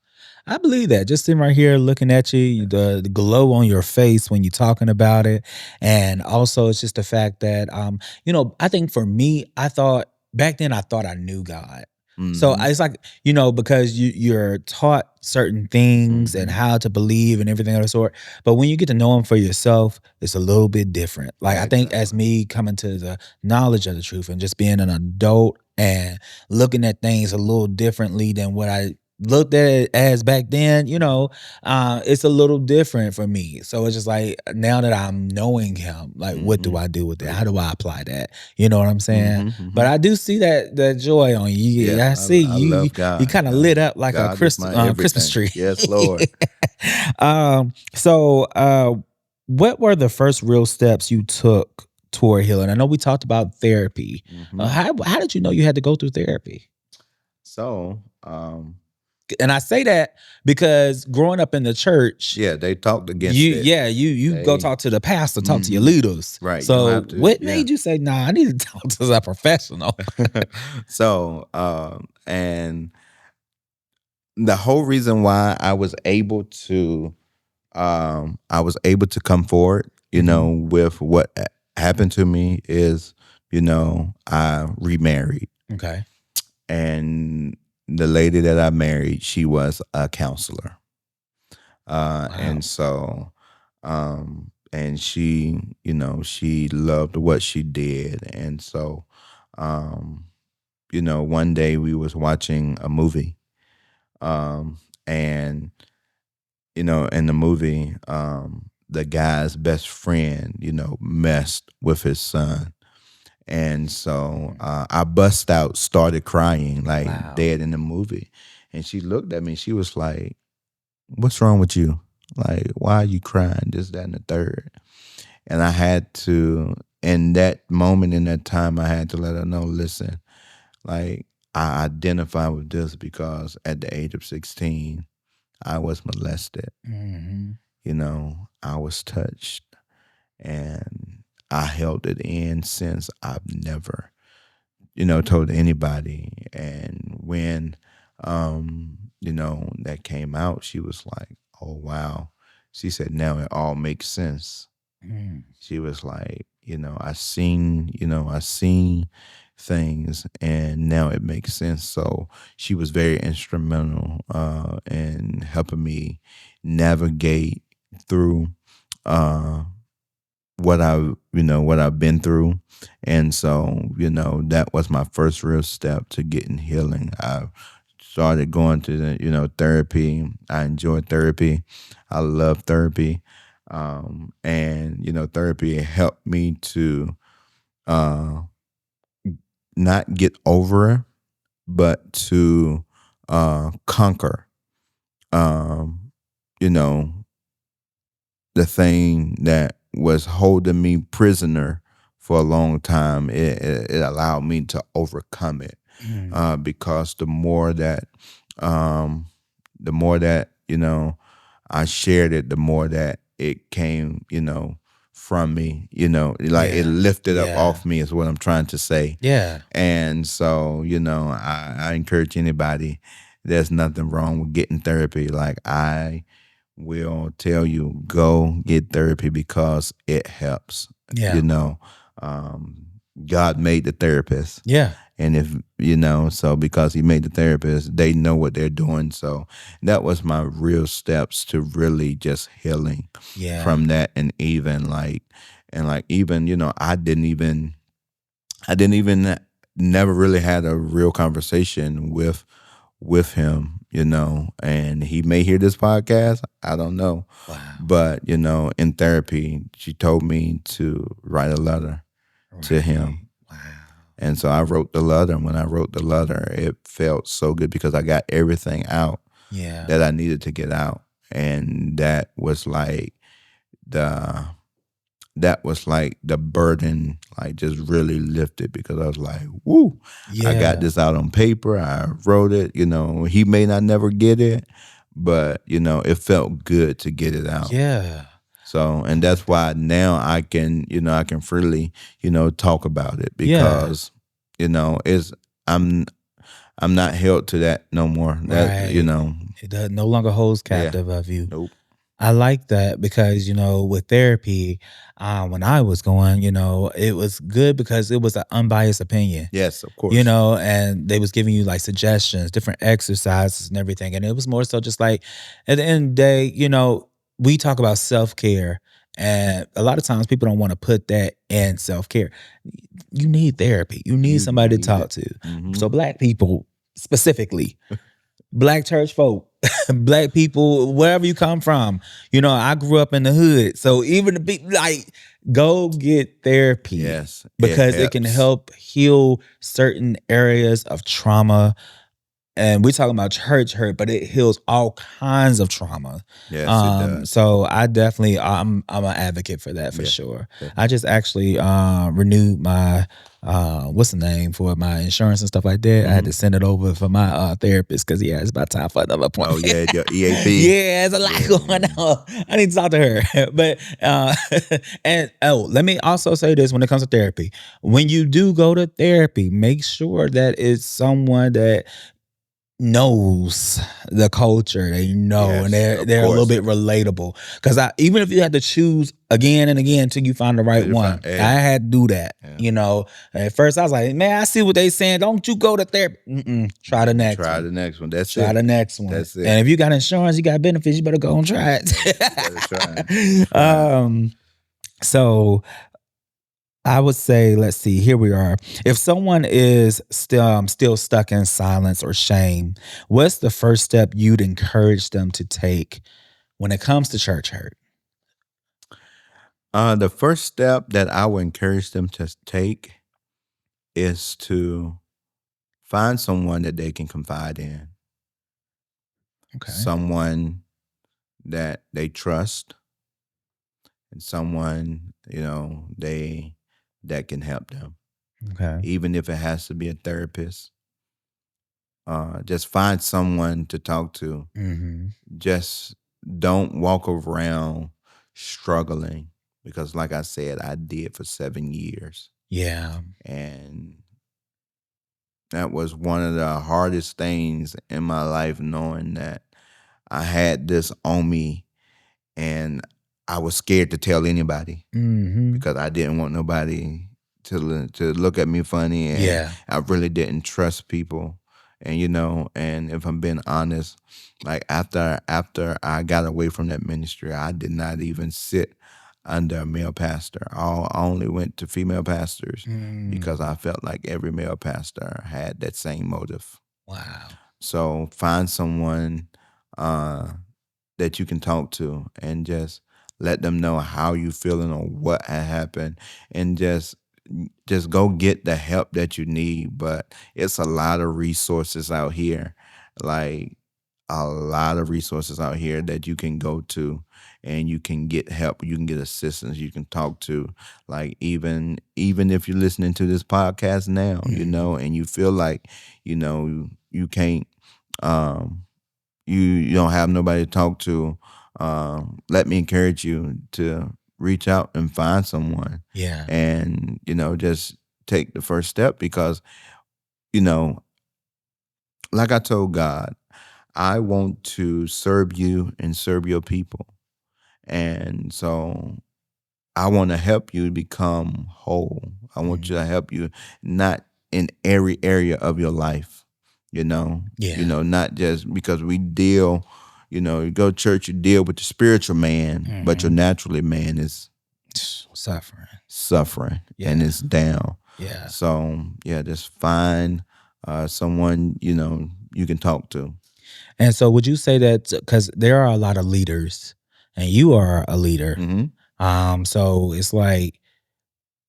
I believe that. Just sitting right here looking at you, Yes. the glow on your face when you're talking about it. And also it's just the fact that I think for me, I thought back then I thought I knew God. So Mm-hmm. it's like, because you're taught certain things and Mm-hmm. how to believe and everything of the sort. But when you get to know him for yourself, it's a little bit different. Like I think as Exactly. me coming to the knowledge of the truth and just being an adult and looking at things a little differently than what I looked at it as back then, it's a little different for me. So it's just like now that I'm knowing him, like what Mm-hmm. do I do with that? Right. How do I apply that? You know what I'm saying? Mm-hmm. But Mm-hmm. I do see that joy on you. Yes, I see I you love you God. kind of lit God, up like a God is my Christmas everything. tree. Yes, Lord. So what were the first real steps you took toward healing? I know we talked about therapy. Hmm. How did you know you had to go through therapy? So, And I say that because growing up in the church, yeah, they talked against it. you go They, talk to the pastor, talk to your hmm leaders. right. You don't So have to. what Yeah. made you say, nah, I need to talk to a professional? So, and the whole reason why I was able to come forward, Mhm. with what happened to me is, I remarried. Okay. And the lady that I married, she was a counselor. Wow. And so, and she loved what she did. And so, um, one day we was watching a movie, um, and, in the movie, the guy's best friend, messed with his son. And so Mm. I bust out, started crying like Wow. dead in the movie. And she looked at me. She was like, "What's wrong with you? Like, why are you crying? This, that, and the third." And I had to, in that moment, in that time, I had to let her know, listen, like, I identify with this because at the age of 16, I was molested. Mhm. I was touched, and I held it in since I've never. told anybody. And when, that came out, she was like, "Oh wow." She said, "Now it all makes sense." Mm. She was like, I seen things, and now it makes sense. So she was very instrumental in helping me navigate through uh, what I've been through. And so, that was my first real step to getting healing. I started going to therapy. I enjoy therapy. I love therapy. And therapy helped me to uh not get over it, but to conquer um you know the thing that was holding me prisoner for a long time. It allowed me to overcome it, Mm. because um, the more that I shared it, the more that it came, from me. Like it Yeah. lifted up Yeah. off me is what I'm trying to say. Yeah. And so, I encourage anybody. There's nothing wrong with getting therapy. Like I will tell you, go get therapy because it helps. You Yeah. know, um, God made the therapist. Yeah. And if, so because he made the therapist, they know what they're doing. So that was my real steps to really just healing Yeah. from that. And like, even, I didn't even never really had a real conversation with him, and he may hear this podcast. I don't know. Wow. But, in therapy, she told me to write a letter to Right. him. Wow. And so I wrote the letter. And when I wrote the letter, it felt so good because I got everything out Yeah. that I needed to get out. And the that was like the burden, like just really lifted because I was like, woo, I got Yeah. this out on paper. I wrote it. He may not never get it, but it felt good to get it out. Yeah. So, I and like that's that. why now I can freely, talk about it Yeah. because, it's I'm I'm not held to that no more. That Right. It does, no longer holds yeah, captive of you. nope, I like that because, with therapy, when I was going, it was good because it was an unbiased opinion, yes, of course, and they was giving you like suggestions, different exercises and everything. And it was more so just like at the end of the day, we talk about self-care. And a lot of times people don't want to put that in self-care. You need therapy. You need you somebody to need talk it. to. Hmm. So black people specifically, black church folk, black people, wherever you come from. I grew up in the hood. So even to be like, go get therapy Yes, it because it can helps. help heal certain areas of trauma. And we're talking about church hurt, but it heals all kinds of trauma. Yes, it does. So I definitely, I'm an advocate for that for Yeah, sure. I definitely. just actually renewed my what's the name for my insurance and stuff like that. I had Hmm. to send it over for my therapist because it's about time for another Oh appointment. yeah, your EAP. Yeah, there's a lot going Yeah. on. I need to talk to her. But and let me also say this when it comes to therapy. When you do go to therapy, make sure that it's someone that knows the culture. They know, and Yes, they're of they're a little course. bit relatable. Because I, even if you had to choose again and again until you find the right Till you one, find, I yeah, had to do that. yeah. At first I was like, man, I see what they saying. Don't you go to therapy? Try the next Try one. the next one. That's Try it. the next one. That's it. And if you got insurance, you got benefits, you better go and try You better try. it. Try. So I would say, let's see, here we are. If someone is still stuck in silence or shame, what's the first step you'd encourage them to take when it comes to church hurt? The first step that I would encourage them to take is to find someone that they can confide in, Okay. someone that they trust, and someone they that can help them, Okay. even if it has to be a therapist. Just find someone to talk to. Hmm. Just don't walk around struggling because, like I said, I did for 7 years, Yeah. and That was one of the hardest things in my life, knowing that I had this on me and I was scared to tell anybody Mm-hmm. because I didn't want nobody to look at me funny, and Yeah. I really didn't trust people. And and if I'm being honest, like after I got away from that ministry, I did not even sit under a male pastor. I only went to female pastors because I felt like every male pastor had that same motive. Wow. So find someone uh, that you can talk to and just let them know how you feeling or what had happened, and just go get the help that you need. But it's a lot of resources out here, like a lot of resources out here that you can go to, and you can get help, you can get assistance, you can talk to. Like even if you're listening to this podcast now, and you feel like you can't, um you don't have nobody to talk to, let me encourage you to reach out and find someone, Yeah. and just take the first step, because you know like I told God, I want to serve you and serve your people. And so I want to help you become whole. I want Mhm. you to help you, not in every area of your life, Yeah. not just because we deal, you go to church, you deal with the spiritual man, but your Mhm. naturally man is Suffering. suffering and Yeah. is down. Yeah. So yeah, just find someone you can talk to. And so would you say that because there are a lot of leaders and you are a leader, Hmm. so it's like,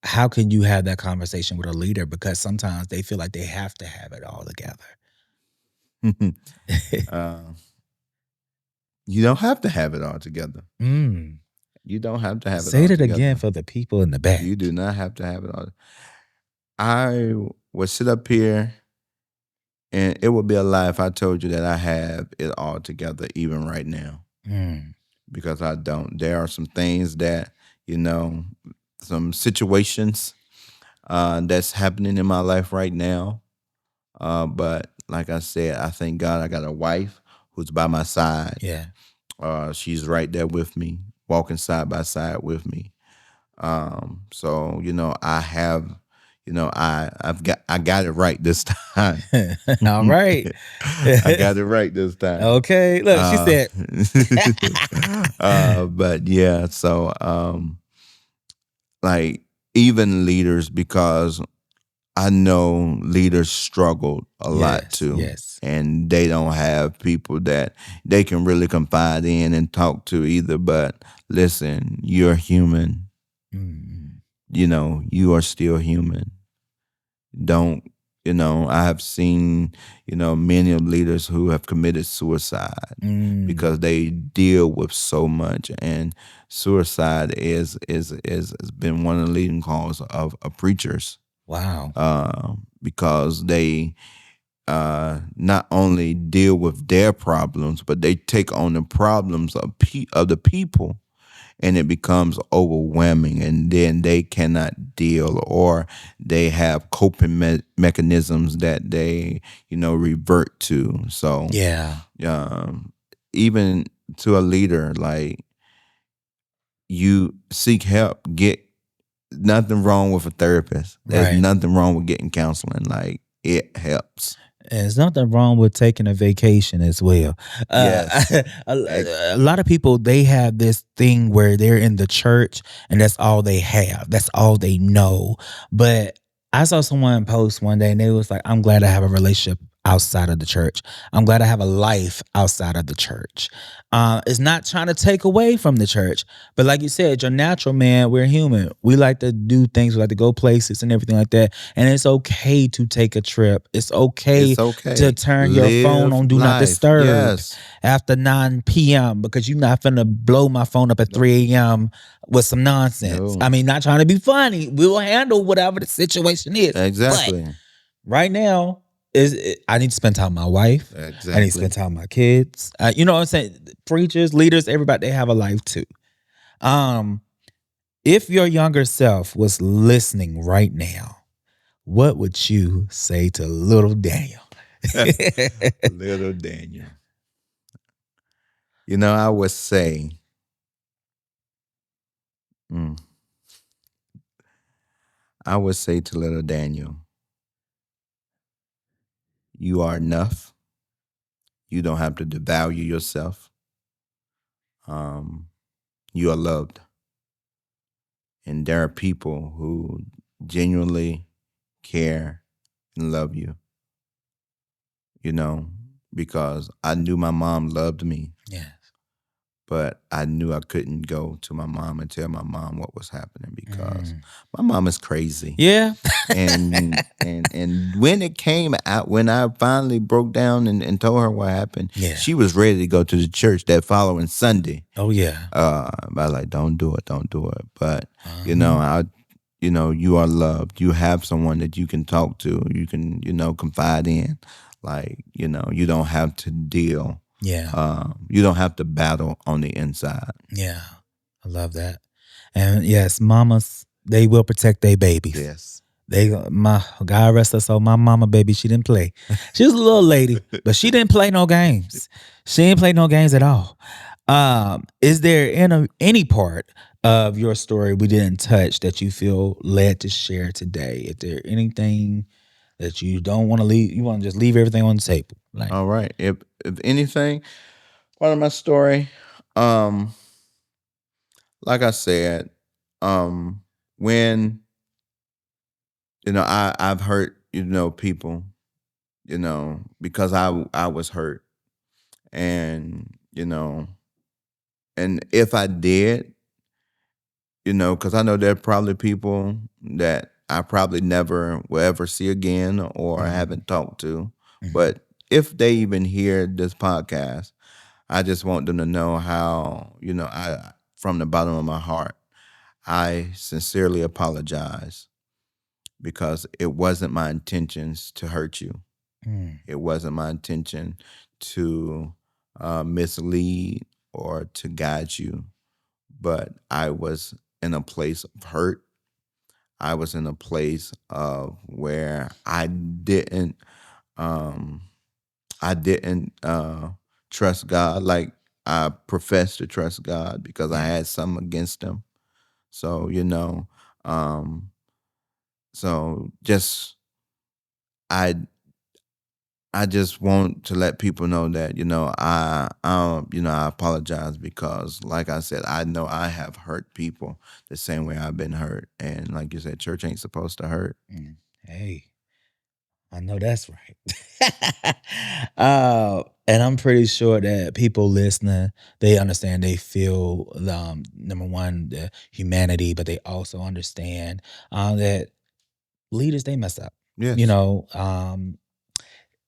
how can you have that conversation with a leader? Because sometimes they feel like they have to have it all together. uh, you don't have to have it all together. Mm. You don't have to have it Say all that again together. for the people in the You do back. not have to have it all. I would sit up here, and it would be a lie if I told you that I have it all together, even right now, Mm. because I don't. There are some things that, some situations that's happening in my life right now. But like I said, I thank God I got a wife who's by my side. Yeah. She's right there with me, walking side by side with me. So I have, I got it right this time. All right. I got it right this time. Okay. Look, she Uh, said, but yeah, so like even leaders, because I know leaders struggle a lot yes, too, yes. and they don't have people that they can really confide in and talk to either. But listen, you're human. Mm. You are still human. Don't, I have seen, many of leaders who have committed suicide Mm. because they deal with so much. And suicide is has been one of the leading causes of preachers, Wow. because they not only deal with their problems, but they take on the problems of the people, and it becomes overwhelming, and then they cannot deal, or they have coping mechanisms that they revert to. So Yeah. um, even to a leader, like, you seek help, get nothing wrong with a therapist, there's Right. nothing wrong with getting counseling, like, it helps. And there's nothing wrong with taking a vacation as well. Yes. A lot of people, they have this thing where they're in the church and that's all they have. That's all they know. But I saw someone post one day and they was like, I'm glad I have a relationship outside of the church. I'm glad I have a life outside of the church. It's not trying to take away from the church, but like you said, your natural man, we're human. We like to do things, we like to go places and everything like that. And it's okay to take a trip. It's okay It's to okay. turn your phone Live on do not life. disturb Yes. after 9 p.m. because you're not finna blow my phone up at Nope. 3 a.m. with some nonsense. No. I mean, not trying to be funny. We will handle whatever the situation is. But Exactly. right now, I need to spend time with my wife. I need to Exactly. spend time with my kids. You know what I'm saying? Preachers, leaders, everybody, they have a life too. Um, if your younger self was listening right now, what would you say to little Daniel? Little Daniel. I would say, mm, I would say to little Daniel, you are enough. You don't have to devalue yourself. Um, you are loved. And there are people who genuinely care and love you, you know, because I knew my mom loved me, Yes. but I knew I couldn't go to my mom and tell my mom what was happening because Mm. my mom is crazy. Yeah. And when it came out, when I finally broke down and told her what happened, Yeah. she was ready to go to the church that following Sunday. Oh yeah. But I was like, don't do it. But Uh-huh. you are loved. You have someone that you can talk to. You can, confide in. Like, you don't have to deal. Yeah. You don't have to battle on the inside. Yeah. I love that. And yes, mamas, they will protect their babies. Yes. My God rest her soul, my mama baby, she didn't play. She was a little lady, but she didn't play no games. She didn't play no games at all. Is there any part of your story we didn't touch that you feel led to share today? If there anything that you don't want to leave, you want to just leave everything on the table. Like, All right. If anything, part of my story, um, like I said, when I've hurt people, because I was hurt, and and if I did, because I know there are probably people that I probably never will ever see again or mhm, haven't talked to, mhm, but if they even hear this podcast, I just want them to know how I from the bottom of my heart I sincerely apologize because it wasn't my intentions to hurt you. mm, It wasn't my intention to mislead or to guide you, but I was in a place of hurt. I was in a place of where um, I didn't trust God like I professed to trust God because I yeah, had something against Him. So um, so just I I just want to let people know that I apologize because like I said I know I have hurt people the same way I've been hurt, and like you said, church ain't supposed to hurt. mm. Hey, I know that's right. And I'm pretty sure that people listening, they understand, they feel number one, the humanity, but they also understand that leaders they mess up. You Yes. know,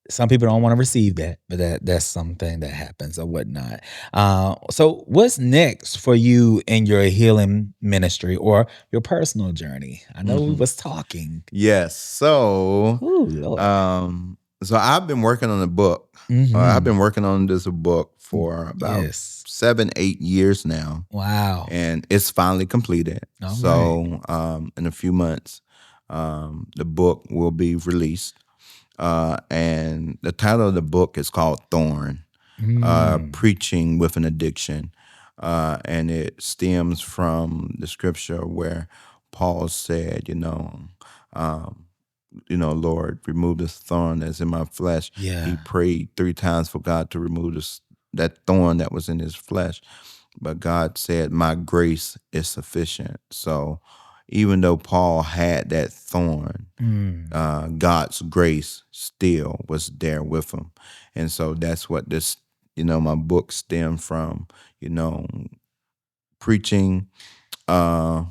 some people don't want to receive that, but that's something that happens or whatnot. So what's next for you in your healing ministry or your personal journey? I know we hmm was talking. Yes. So, Oh Lord. so I've been working on a book. I've Hmm. been working on this book for about Yes. 7, 8 years now, Wow. and it's finally completed. All right. So, in a few months, the book will be released. And the title of the book is called Thorn, Mm. Preaching with an Addiction. And it stems from the scripture where Paul said, um, Lord, remove this thorn that's in my flesh. He Yeah. prayed 3 times for God to remove that thorn that was in his flesh. But God said, my grace is sufficient. So even though Paul had that thorn, Mm. God's grace still was there with him. And so that's what my book stemmed from, you know, preaching, uh,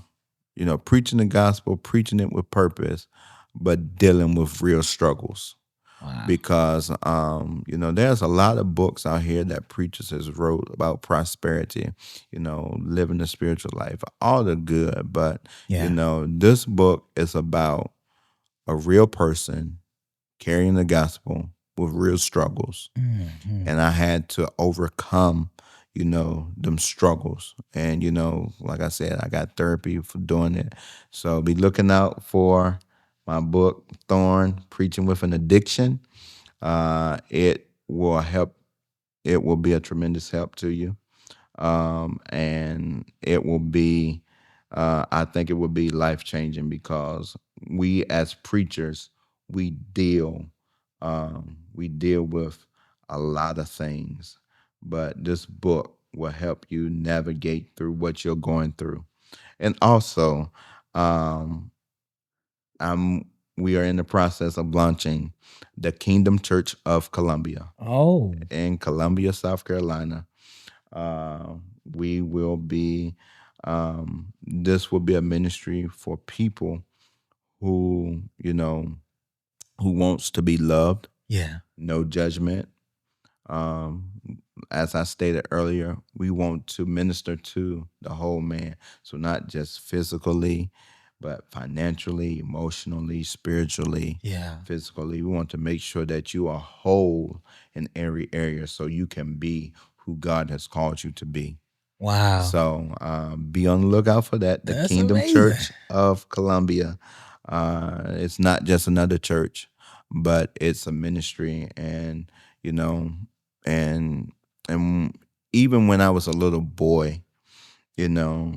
preaching the gospel, preaching it with purpose, but dealing with real struggles. Wow. Because there's a lot of books out here that preachers has wrote about prosperity, living the spiritual life, all the good. But Yeah. this book is about a real person carrying the gospel with real struggles. Mhm. And I had to overcome, them struggles. And, like I said, I got therapy for doing it. So be looking out for my book Thorn, Preaching with an Addiction. It will help. It will be a tremendous help to you, and it will be. I think it will be life changing because we as preachers we deal with a lot of things, but this book will help you navigate through what you're going through. And also, um, I'm we are in the process of launching the Kingdom Church of Columbia Oh, in Columbia, South Carolina. Uh, we will be this will be a ministry for people who who wants to be loved, yeah. no judgment. Um, as I stated earlier, we want to minister to the whole man. So not just physically, but financially, emotionally, spiritually, Yeah. physically. We want to make sure that you are whole in every area so you can be who God has called you to be. Wow. So be on the lookout for that. The That's Kingdom amazing. Church of Columbia. It's not just another church, but it's a ministry, and you know, and and even when I was a little boy, you know,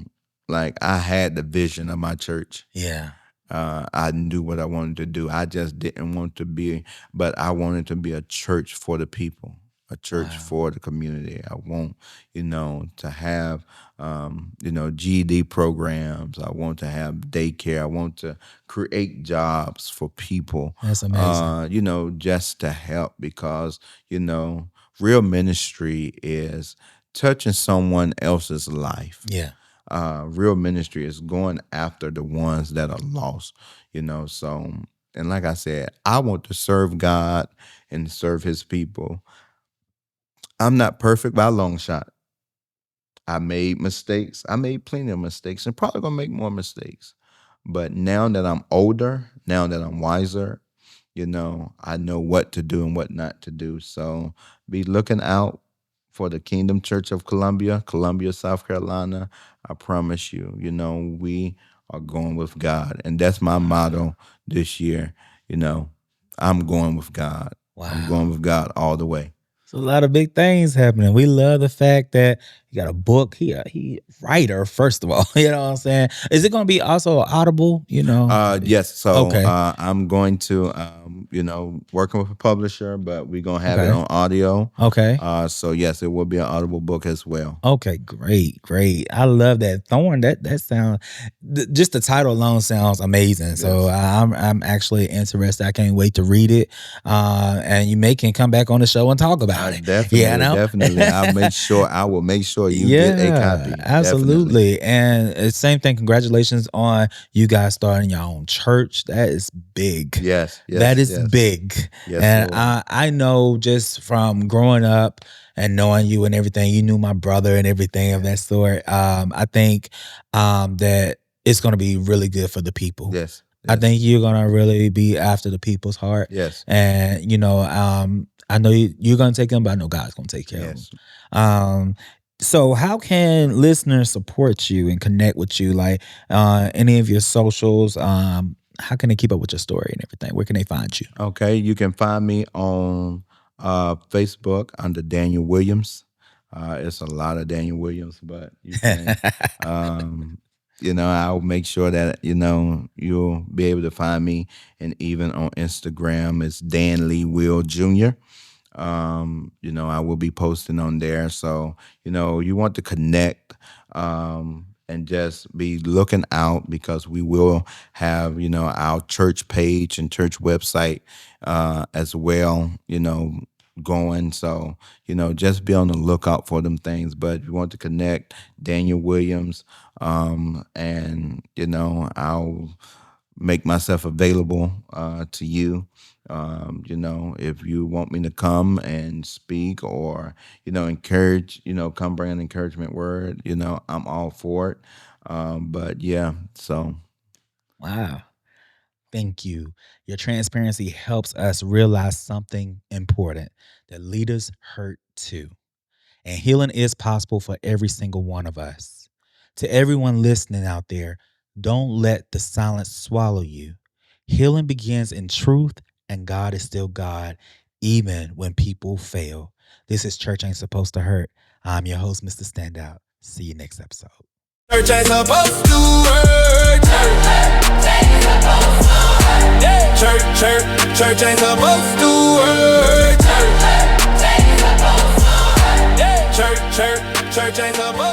like I had the vision of my church. Yeah. I knew what I wanted to do. I just didn't want to be, but I wanted to be a church for the people, a church Wow. for the community. I want, to have, GED programs. I want to have daycare. I want to create jobs for people, That's amazing. just to help because, real ministry is touching someone else's life. Yeah. Real ministry is going after the ones that are lost, so, and like I said, I want to serve God and serve his people. I'm not perfect by a long shot. I made mistakes. I made plenty of mistakes and probably gonna make more mistakes. But now that I'm older, now that I'm wiser, I know what to do and what not to do. So be looking out for the Kingdom Church of Columbia, Columbia, South Carolina. I promise you, we are going with God. And that's my Wow. motto this year. You know, I'm going with God. I'm Wow. going with God all the way. So a lot of big things happening. We love the fact that you got a book. He writer, first of all. You know what I'm saying? Is it gonna be also audible, you know? Yes. So Okay. I'm going to, working with a publisher, but we're gonna have it Okay. on audio. Okay. So yes, it will be an audible book as well. Okay, great, great. I love that Thorn. That sound, just the title alone sounds amazing. So Yes. I'm actually interested. I can't wait to read it. And you may can come back on the show and talk about it. Yeah, Definitely, know. definitely. I will make sure you get a Yeah, copy. Definitely. absolutely. And same thing. Congratulations on you guys starting your own church. That is big. Yes, That yes, is yes, big. yes, And Lord. I know just from growing up and knowing you and everything, you knew my brother and everything of that Yes, sort. I think that it's going to be really good for the people. yes, I yes, think you're gonna really be after the people's heart, yes, and I know you're gonna take them, but I know God's gonna take care of them. yes. Um, so how can listeners support you and connect with you? Like any of your socials? How can they keep up with your story and everything? Where can they find you? Okay, you can find me on Facebook under Daniel Williams. It's a lot of Daniel Williams, but you can, um, I'll make sure that you'll be able to find me, and even on Instagram, it's Dan Lee Will Jr. I will be posting on there. So, you want to connect and just be looking out because we will have, our church page and church website as well, going. So, just be on the lookout for them things. But if you want to connect, Daniel Williams, and, I'll make myself available to you. If you want me to come and speak or, encourage, come bring an encouragement word, I'm all for it. But yeah, so Wow. Thank you. Your transparency helps us realize something important that leaders hurt too. And healing is possible for every single one of us. To everyone listening out there, don't let the silence swallow you. Healing begins in truth, and God is still God, even when people fail. This is Church Ain't Supposed to Hurt. I'm your host, Mr. Standout. See you next episode. Church ain't supposed to hurt. Yeah. Church ain't supposed to hurt. Yeah. Church ain't supposed